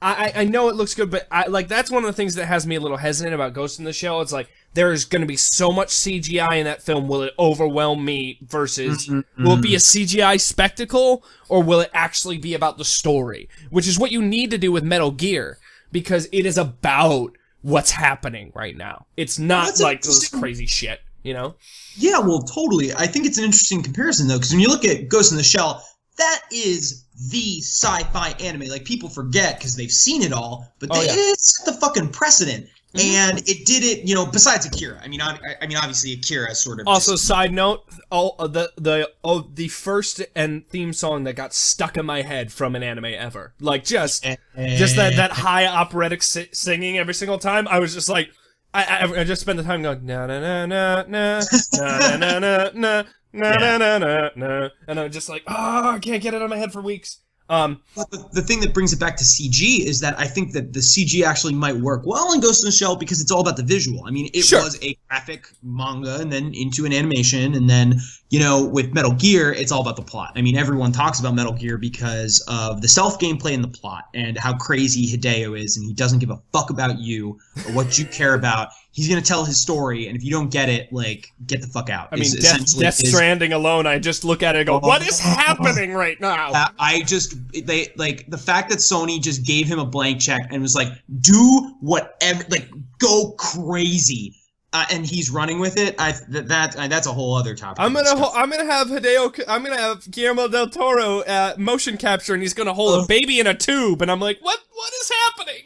I know it looks good, but that's one of the things that has me a little hesitant about Ghost in the Shell. It's like, there is going to be so much CGI in that film, will it overwhelm me versus, will it be a CGI spectacle, or will it actually be about the story? Which is what you need to do with Metal Gear, because it is about what's happening right now. It's not like this crazy shit, you know? Yeah, well, totally. I think it's an interesting comparison, though, because when you look at Ghost in the Shell, that is the sci-fi anime. Like, people forget because they've seen it all, but it set the fucking precedent. And it did it, you know, besides Akira. I mean, obviously Akira sort of. Also, side note, the first and theme song that got stuck in my head from an anime ever, like just that high operatic singing every single time. I was just like, I just spent the time going na na na na na na na na na na na na na, and I'm just like, oh, I can't get it out of my head for weeks. But the thing that brings it back to CG is that I think that the CG actually might work well in Ghost in the Shell because it's all about the visual. I mean, it was a graphic manga and then into an animation, and then, you know, with Metal Gear, it's all about the plot. I mean, everyone talks about Metal Gear because of the stealth gameplay and the plot and how crazy Hideo is, and he doesn't give a fuck about you or what you care about. He's going to tell his story, and if you don't get it, like, get the fuck out. I mean, Death Stranding alone, I just look at it and go, what is happening right now? The fact that Sony just gave him a blank check and was like, do whatever, like, go crazy. And he's running with it. That's a whole other topic. I'm gonna have Guillermo del Toro motion capture, and he's gonna hold a baby in a tube, and I'm like, what is happening?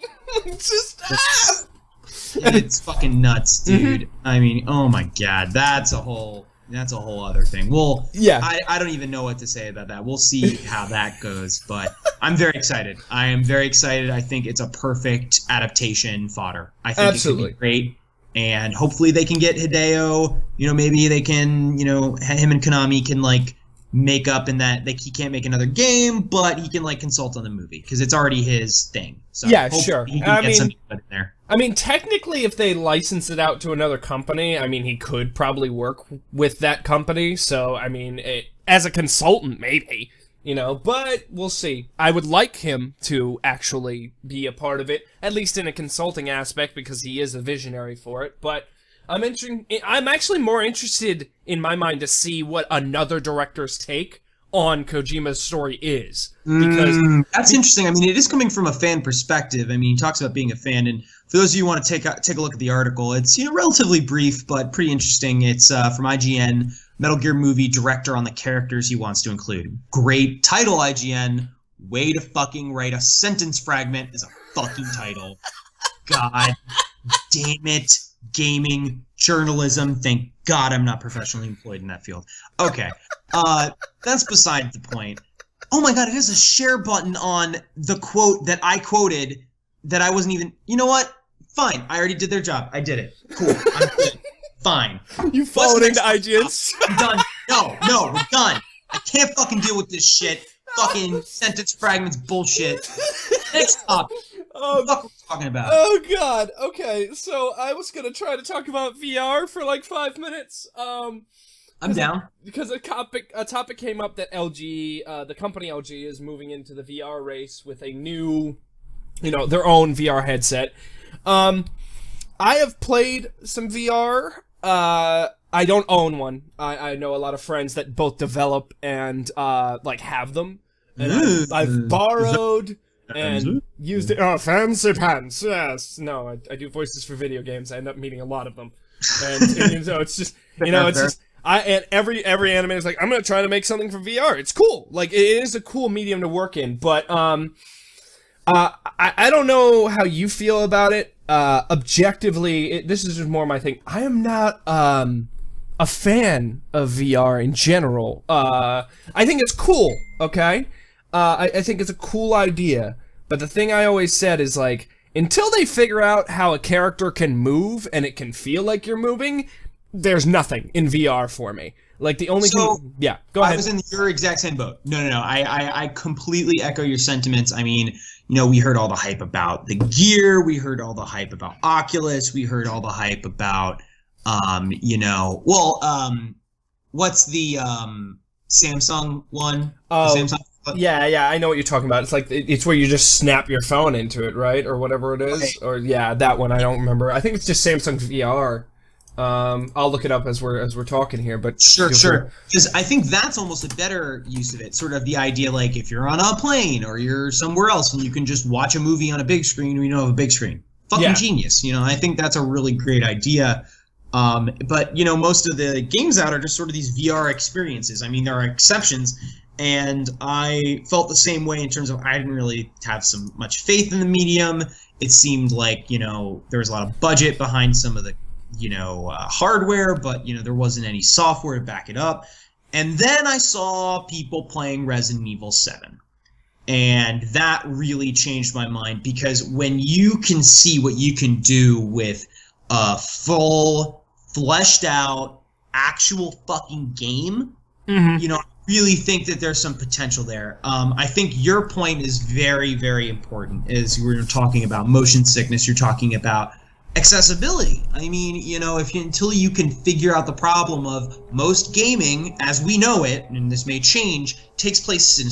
It's fucking nuts, dude. I mean, oh my god, that's a whole other thing. Well, yeah, I don't even know what to say about that. We'll see how that goes, but I'm very excited. I am very excited. I think it's a perfect adaptation fodder. I think it could be great. And hopefully they can get Hideo, you know, maybe they can, you know, him and Konami can, like, make up in that, like, he can't make another game, but he can, like, consult on the movie, because it's already his thing. So yeah, sure. He can get something put in there. I mean, technically, if they license it out to another company, I mean, he could probably work with that company, so, I mean, as a consultant, maybe. You know, but we'll see. I would like him to actually be a part of it, at least in a consulting aspect, because he is a visionary for it. But I'm actually more interested, in my mind, to see what another director's take on Kojima's story is. Because that's interesting. I mean, it is coming from a fan perspective. I mean, he talks about being a fan, and for those of you who want to take a look at the article, it's, you know, relatively brief but pretty interesting. It's from IGN. Metal Gear movie director on the characters he wants to include. Great title, IGN. Way to fucking write a sentence fragment as a fucking title. God damn it. Gaming, journalism. Thank God I'm not professionally employed in that field. Okay. That's beside the point. Oh my god, it has a share button on the quote that I quoted that I wasn't even... You know what? Fine. I already did their job. I did it. Cool. I'm good. Fine. You followed into IGN. I'm done. No, we're done. I can't fucking deal with this shit. Fucking sentence fragments bullshit. Next topic. What the fuck are we talking about? Oh god. Okay, so I was gonna try to talk about VR for like 5 minutes. I'm down. Because a topic came up that LG, the company LG, is moving into the VR race with a new, you know, their own VR headset. I have played some VR. I don't own one. I know a lot of friends that both develop and like have them, and I've borrowed and used it. Oh, fancy pants! Yes, no, I do voices for video games. I end up meeting a lot of them, and so it's just, you know, it's just and every anime is like, I'm gonna try to make something for VR. It's cool. Like, it is a cool medium to work in, but I don't know how you feel about it. Objectively, this is just more my thing. I am not a fan of VR in general. I think it's cool, okay? I think it's a cool idea. But the thing I always said is, like, until they figure out how a character can move and it can feel like you're moving, there's nothing in VR for me. Like, the only thing... Yeah, go ahead. I was in your exact same boat. No. I completely echo your sentiments. I mean, you know, we heard all the hype about the Gear. We heard all the hype about Oculus. We heard all the hype about, what's the Samsung one? Oh, Samsung. Yeah, I know what you're talking about. It's like, it's where you just snap your phone into it, right? Or whatever it is. Right. Or, yeah, that one, I don't remember. I think it's just Samsung VR. I'll look it up as we're talking here, but sure. Because I think that's almost a better use of it. Sort of the idea, like, if you're on a plane or you're somewhere else and you can just watch a movie on a big screen when you don't have a big screen. Fucking genius. You know, I think that's a really great idea. But, you know, most of the games out are just sort of these VR experiences. I mean, there are exceptions, and I felt the same way in terms of I didn't really have much faith in the medium. It seemed like, you know, there was a lot of budget behind some of the, you know, hardware, but, you know, there wasn't any software to back it up. And then I saw people playing Resident Evil 7. And that really changed my mind, because when you can see what you can do with a full, fleshed out, actual fucking game, you know, really think that there's some potential there. I think your point is very, very important. As we were talking about motion sickness, you're talking about accessibility. I mean, until you can figure out the problem of most gaming, as we know it, and this may change, takes place you're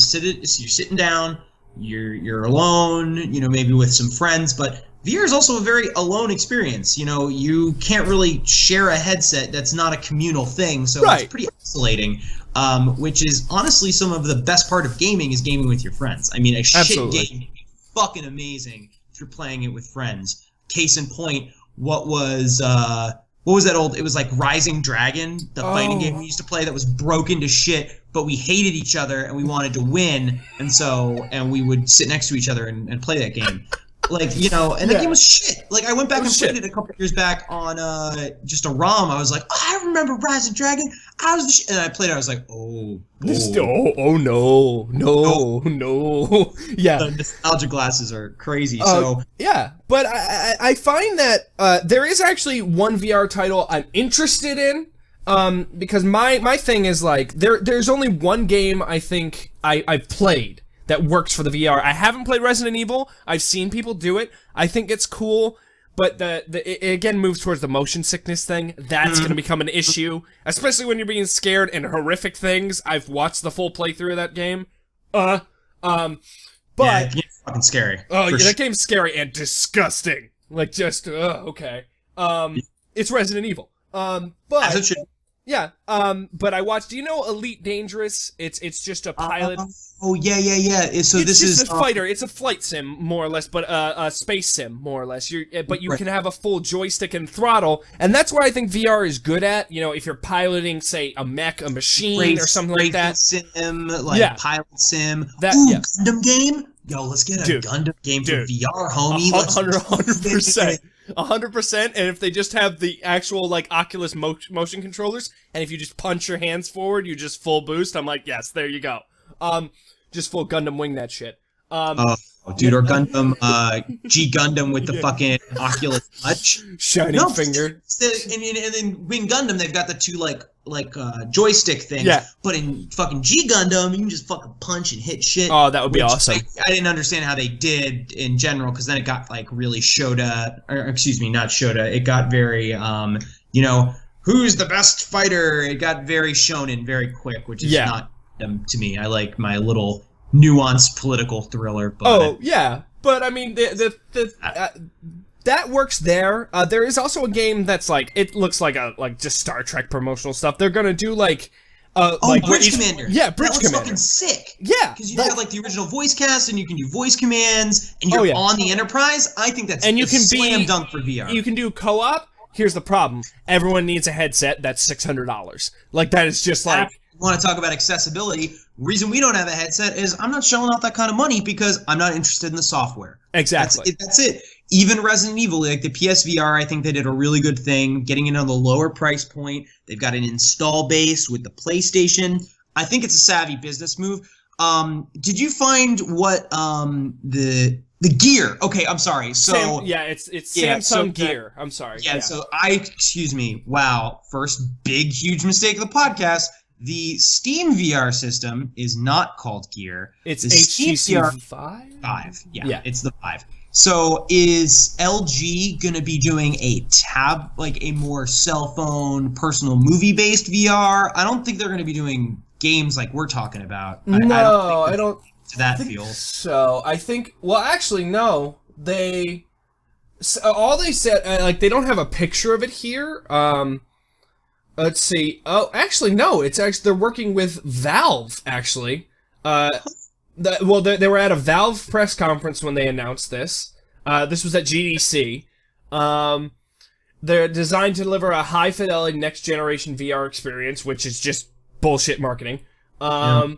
sitting down, you're alone, maybe with some friends, but VR is also a very alone experience. You can't really share a headset. That's not a communal thing, so Right. It's pretty isolating. Which is honestly some of the best part of gaming is gaming with your friends. I mean, a Absolutely. shit game can be fucking amazing if you're playing it with friends. Case in point, what was that old? It was like Rising Dragon, the fighting game we used to play that was broken to shit, but we hated each other and we wanted to win, and we would sit next to each other and play that game. Like, and that game was shit. Like, I went back and played it a couple years back on just a ROM. I was like, oh, I remember Rising Dragon. I was the shit. And I played it. I was like, oh no. Yeah. The nostalgia glasses are crazy. Yeah, but I find that there is actually one VR title I'm interested in, because my thing is like there's only one game I think I've played that works for the VR. I haven't played Resident Evil. I've seen people do it. I think it's cool, but it again moves towards the motion sickness thing. That's going to become an issue, especially when you're being scared and horrific things. I've watched the full playthrough of that game. But yeah, it's fucking scary. Oh, yeah, that game's scary and disgusting. Like, just okay. It's Resident Evil. But as it should. yeah. But I watched. Do you know Elite Dangerous? It's just a pilot. Oh yeah. So It's this just is a fighter. It's a flight sim, more or less, but a space sim, more or less. But you can have a full joystick and throttle, and that's where I think VR is good at. If you're piloting, say, a mech, a machine, or something like that. Sim, pilot sim. Gundam game. Yo, let's get a Gundam game for VR, homie. 100%. 100%, and if they just have the actual, like, Oculus motion controllers, and if you just punch your hands forward, you just full boost, I'm like, yes, there you go. Just full Gundam wing that shit. Or Gundam, G Gundam with the fucking Oculus Touch. Shining finger. And then Wing Gundam, they've got the two, joystick things. Yeah. But in fucking G Gundam, you can just fucking punch and hit shit. Oh, that would be awesome. I didn't understand how they did in general, because then it got, really Shota, or excuse me, not Shota. It got very, who's the best fighter? It got very shonen very quick, which is not to me. I like my little nuanced political thriller. But but I mean, that works there. There is also a game that's it looks like just Star Trek promotional stuff. They're gonna do Bridge Commander. Yeah, Bridge Commander. Fucking sick. Yeah, because you have the original voice cast, and you can do voice commands, and you're on the Enterprise. I think that's a slam dunk for VR. You can do co-op. Here's the problem: everyone needs a headset that's $600. That is just want to talk about accessibility. Reason we don't have a headset is I'm not shelling out that kind of money because I'm not interested in the software. Exactly. That's it. Even Resident Evil, the PSVR, I think they did a really good thing getting it on the lower price point. They've got an install base with the PlayStation. I think it's a savvy business move. Did you find what the gear? Okay, I'm sorry. So it's Samsung Gear. I'm sorry. So excuse me. Wow. First big huge mistake of the podcast. The Steam VR system is not called Gear. It's HTC 5? Yeah, it's the 5. So is LG going to be doing a a more cell phone, personal movie-based VR? I don't think they're going to be doing games like we're talking about. I don't to that field. So I think, actually, no. All they said, they don't have a picture of it here. Let's see. Oh, actually, no. They're working with Valve. Actually, they were at a Valve press conference when they announced this. This was at GDC. They're designed to deliver a high fidelity next generation VR experience, which is just bullshit marketing. But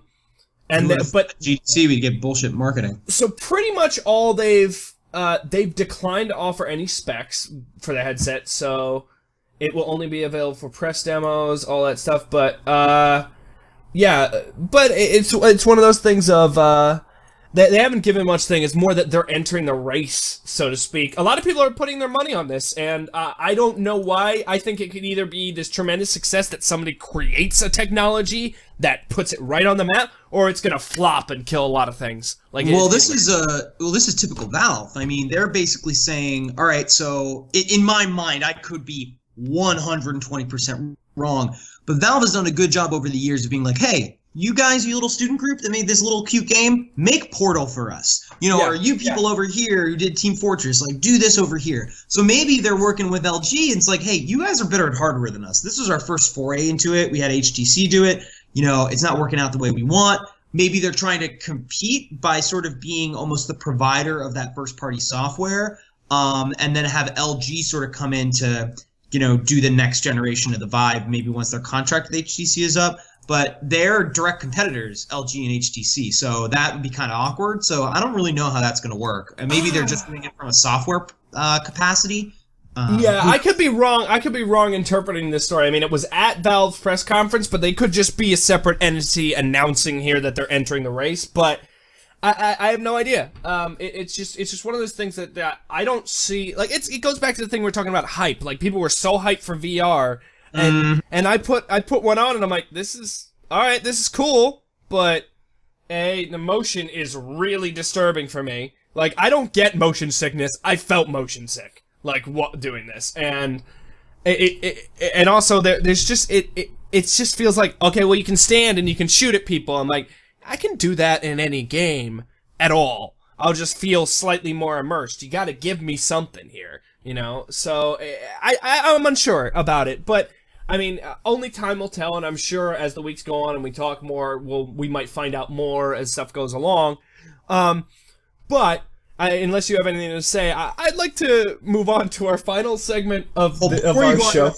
GDC we get bullshit marketing. So pretty much all they've declined to offer any specs for the headset. So. It will only be available for press demos, all that stuff, but it's one of those things of They haven't given much thing. It's more that they're entering the race, so to speak. A lot of people are putting their money on this, and I don't know why. I think it could either be this tremendous success that somebody creates a technology that puts it right on the map, or it's gonna flop and kill a lot of things. Like, this is typical Valve. I mean, they're basically saying, all right, so in my mind, I could be 120% wrong, but Valve has done a good job over the years of being like, hey, you guys, you little student group that made this little cute game, make Portal for us. You know, or you people over here who did Team Fortress, like, do this over here. So maybe they're working with LG, and it's like, hey, you guys are better at hardware than us. This was our first foray into it. We had HTC do it. You know, it's not working out the way we want. Maybe they're trying to compete by sort of being almost the provider of that first-party software, and then have LG sort of come in to, you know, do the next generation of the Vive, maybe once their contract with HTC is up. But they're direct competitors, LG and HTC, so that would be kind of awkward. So I don't really know how that's going to work. And maybe they're just doing it from a software capacity. I could be wrong. I could be wrong interpreting this story. I mean, it was at Valve's press conference, but they could just be a separate entity announcing here that they're entering the race. But I have no idea. It's just one of those things that I don't see. Like, it goes back to the thing we're talking about, hype. Like, people were so hyped for VR. And I put one on and I'm like, this is alright, this is cool, but the motion is really disturbing for me. Like, I don't get motion sickness. I felt motion sick, like, doing this. And and also there's just it just feels like, okay, well, you can stand and you can shoot at people. I'm like, I can do that in any game at all. I'll just feel slightly more immersed. You got to give me something here, you know? So I'm unsure about it, but I mean, only time will tell, and I'm sure as the weeks go on and we talk more, we might find out more as stuff goes along. But unless you have anything to say, I'd like to move on to our final segment of our show.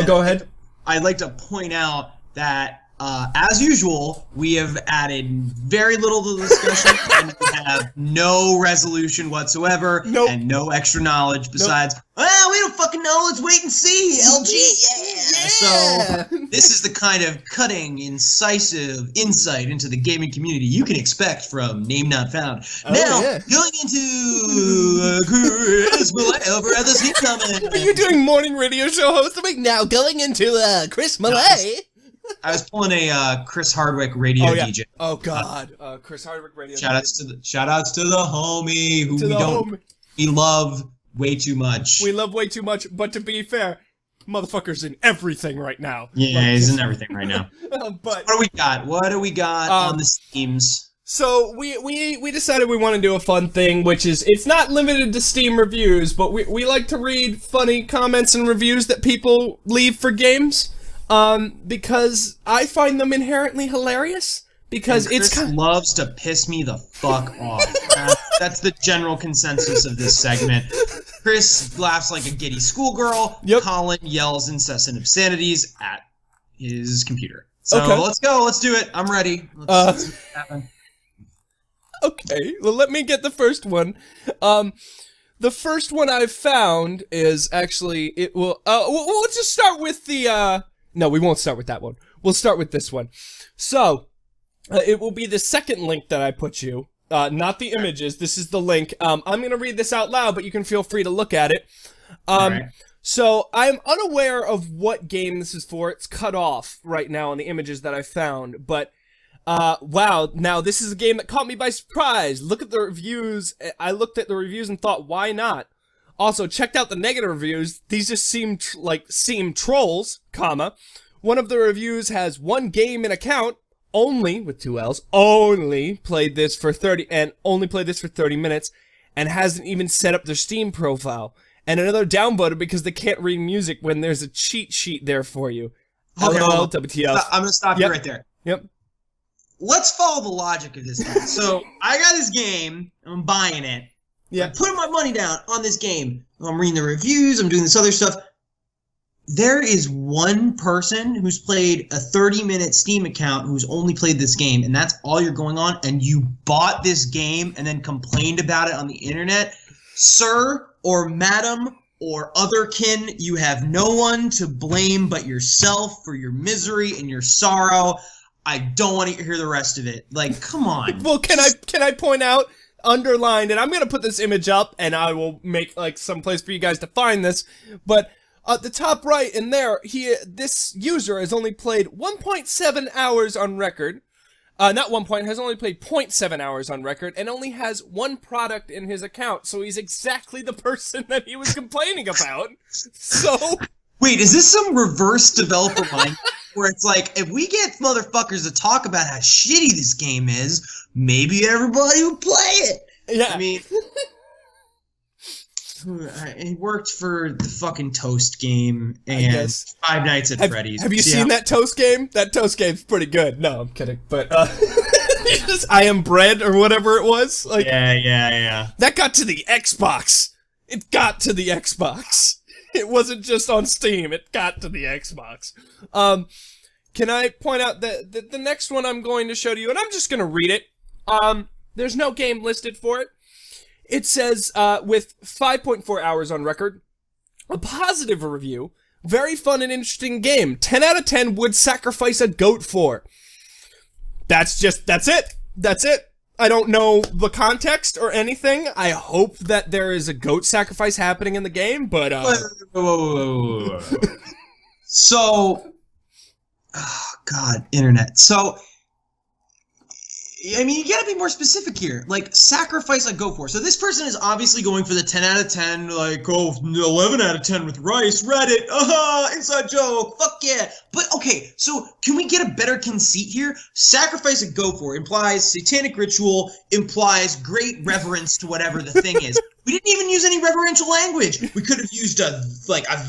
Go ahead. I'd like to point out that, as usual, we have added very little to the discussion, and we have no resolution whatsoever, and no extra knowledge besides, well, we don't fucking know, let's wait and see, LG, yeah! So, this is the kind of cutting, incisive insight into the gaming community you can expect from Name Not Found. Going into Chris Millay over at the Sneak Comment. Are you doing morning radio show host? Now going into Chris Millay. I was pulling a Chris Hardwick radio DJ. Oh God, Chris Hardwick radio. Shoutouts to the homie who we love way too much. We love way too much, but to be fair, motherfucker's in everything right now. Yeah, he's in everything right now. But what do we got? What do we got on the Steams? So we decided we want to do a fun thing, which is, it's not limited to Steam reviews, but we like to read funny comments and reviews that people leave for games. Because I find them inherently hilarious. Because Chris loves to piss me the fuck off. That's the general consensus of this segment. Chris laughs like a giddy schoolgirl. Yep. Colin yells incessant obscenities at his computer. So let's go. Let's do it. I'm ready. Let's see what happens. Okay. Well, let me get the first one. The first one I've found is actually, we'll just start with the, no, we won't start with that one. We'll start with this one. So, it will be the second link that I put you, not the images. This is the link. I'm going to read this out loud, but you can feel free to look at it. Right. So, I'm unaware of what game this is for. It's cut off right now on the images that I found, but wow, now this is a game that caught me by surprise. Look at the reviews. I looked at the reviews and thought, why not? Also, checked out the negative reviews. These just seem trolls, comma. One of the reviews has one game in account, only, with 2 L's, only played this for 30 minutes, and hasn't even set up their Steam profile. And another downvoted because they can't read music when there's a cheat sheet there for you. Okay, LOL, WTF. I'm gonna stop you right there. Yep. Let's follow the logic of this thing. So, I got this game, I'm buying it. Yeah. I'm putting my money down on this game. I'm reading the reviews, I'm doing this other stuff. There is one person who's played a 30-minute Steam account who's only played this game, and that's all you're going on, and you bought this game and then complained about it on the internet. Sir or madam or otherkin, you have no one to blame but yourself for your misery and your sorrow. I don't want to hear the rest of it. Like, come on. Well, can I point out, underlined, and I'm gonna put this image up, and I will make like some place for you guys to find this. But at the top right in there, this user has only played 1.7 hours on record. Not 1 point, has only played 0.7 hours on record, and only has one product in his account. So he's exactly the person that he was complaining about. So. Wait, is this some reverse developer mind? Where it's like, if we get motherfuckers to talk about how shitty this game is, maybe everybody will play it. Yeah. I mean, it worked for the fucking Toast game and Five Nights at Freddy's. Have you seen that Toast game? That Toast game's pretty good. No, I'm kidding. But, I Am Bread or whatever it was. Like, yeah. That got to the Xbox. It got to the Xbox. It wasn't just on Steam. It got to the Xbox. Can I point out that the next one I'm going to show to you, and I'm just going to read it. There's no game listed for it. It says, with 5.4 hours on record, a positive review, very fun and interesting game. 10 out of 10 would sacrifice a goat for. That's it. That's it. I don't know the context or anything. I hope that there is a goat sacrifice happening in the game, but, Whoa. So, oh, God, internet. So, I mean, you gotta be more specific here. Like, sacrifice a goat for. So this person is obviously going for the 10 out of 10, like, 11 out of 10 with rice, Reddit, inside joke, fuck yeah. But, okay, so can we get a better conceit here? Sacrifice a goat for implies satanic ritual, implies great reverence to whatever the thing is. We didn't even use any reverential language. We could have used a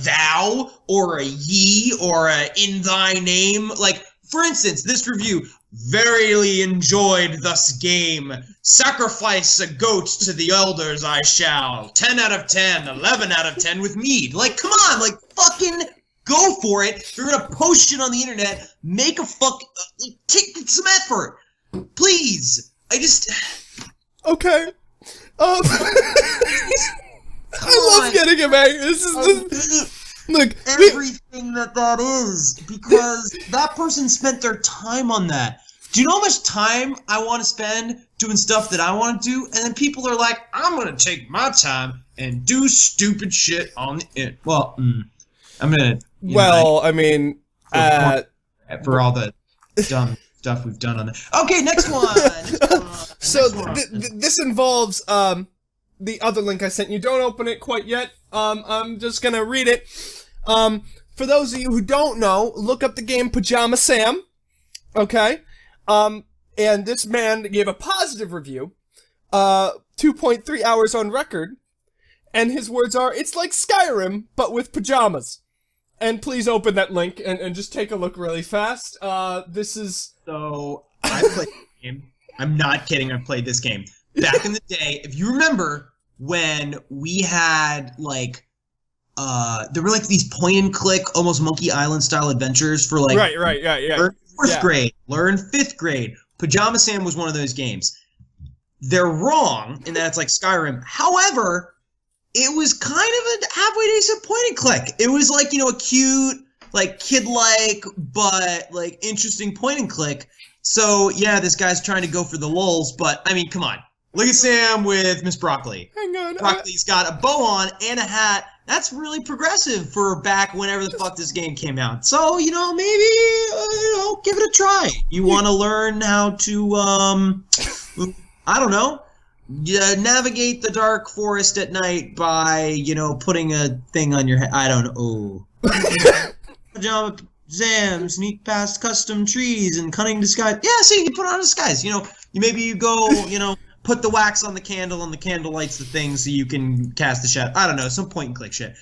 thou, or a ye, or a in thy name. Like, for instance, this review, verily enjoyed thus game. Sacrifice a goat to the elders I shall. 10 out of 10, 11 out of 10 with mead. Like, come on, like, fucking go for it. You're gonna post shit on the internet. Make a take some effort. Please. Okay. I love getting it back. Look, everything that is, because that person spent their time on that. Do you know how much time I want to spend doing stuff that I want to do? And then people are like, I'm going to take my time and do stupid shit on the internet. Well, I'm going to... I mean... for all the dumb stuff we've done on that. Okay, next one! This involves, the other link I sent you. Don't open it quite yet. I'm just gonna read it. For those of you who don't know, look up the game Pajama Sam. Okay? And this man gave a positive review. 2.3 hours on record. And his words are, it's like Skyrim, but with pajamas. And please open that link and just take a look really fast. This is... So, I played this game. I'm not kidding, I played this game. Back in the day, if you remember, when we had, like, there were, like, these point-and-click, almost Monkey Island-style adventures for, like... Right, yeah. Learn 4th grade, learn 5th grade. Pajama Sam was one of those games. They're wrong in that it's like Skyrim. However, it was kind of a halfway decent point-and-click. It was, like, you know, a cute, like, kid-like, but, like, interesting point-and-click. So, yeah, this guy's trying to go for the lulz, but, I mean, come on. Look at Sam with Miss Broccoli. Hang on. Broccoli's got a bow on and a hat. That's really progressive for back whenever the fuck this game came out. So, you know, maybe, give it a try. You want to learn how to, I don't know, navigate the dark forest at night by, you know, putting a thing on your head. I don't know. Pajama Sam, sneak past custom trees and cunning disguise. Yeah, see, you put on a disguise. You know, maybe you go, you know, put the wax on the candle and the candle lights the thing so you can cast the shadow. I don't know, some point and click shit.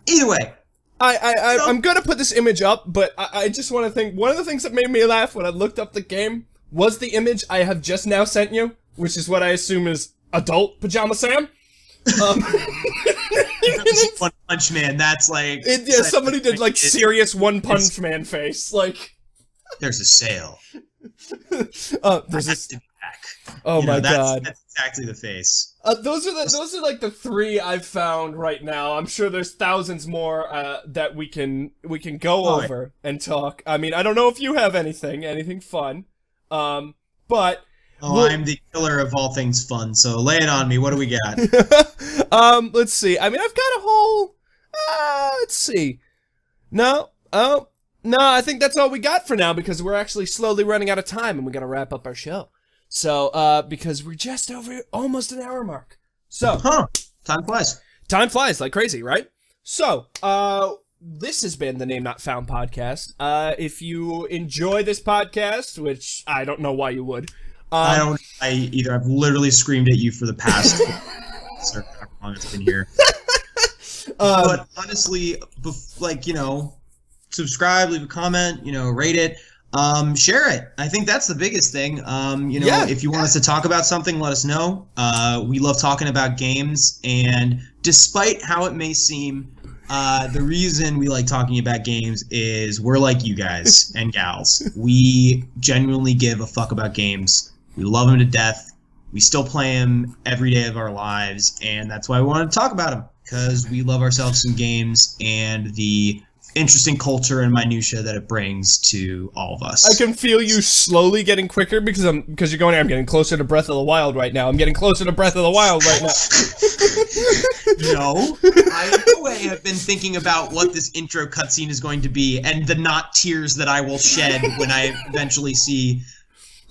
Either way. I'm gonna put this image up, but I just want to think, one of the things that made me laugh when I looked up the game was the image I have just now sent you, which is what I assume is adult Pajama Sam. One Punch Man, that's like... somebody did, like, serious One Punch Man face, like... There's a sale. There's back. Oh my god. That's exactly the face. Those are like the three I've found right now. I'm sure there's thousands more that we can go over and talk. I mean, I don't know if you have anything fun, but I'm the killer of all things fun. So lay it on me. What do we got? Let's see. I mean, I've got a whole. Let's see. No. Oh no, I think that's all we got for now because we're actually slowly running out of time and we gotta wrap up our show. So, because we're just over almost an hour mark. So, Time flies. Time flies like crazy, right? So, this has been the Name Not Found podcast. If you enjoy this podcast, which I don't know why you would. I don't either. I've literally screamed at you for the past how long it's been here. But honestly, subscribe, leave a comment, rate it. Share it. I think that's the biggest thing. If you want us to talk about something, let us know. We love talking about games, and despite how it may seem, the reason we like talking about games is we're like you guys and gals. We genuinely give a fuck about games. We love them to death. We still play them every day of our lives, and that's why we want to talk about them, because we love ourselves some games and the interesting culture and minutia that it brings to all of us. I can feel you slowly getting quicker because you're going. I'm getting closer to Breath of the Wild right now. I'm getting closer to Breath of the Wild right now. No, I in no way have been thinking about what this intro cutscene is going to be and the not tears that I will shed when I eventually see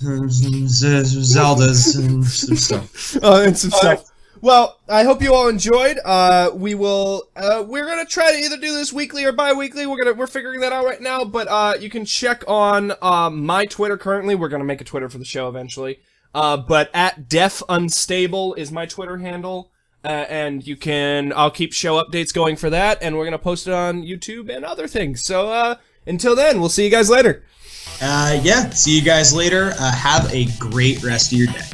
Zelda's and some stuff. And some stuff. Well, I hope you all enjoyed. We're gonna try to either do this weekly or bi-weekly. We're figuring that out right now. But you can check on my Twitter currently. We're gonna make a Twitter for the show eventually. But at @DefUnstable is my Twitter handle, and I'll keep show updates going for that, and we're gonna post it on YouTube and other things. So until then, we'll see you guys later. See you guys later. Have a great rest of your day.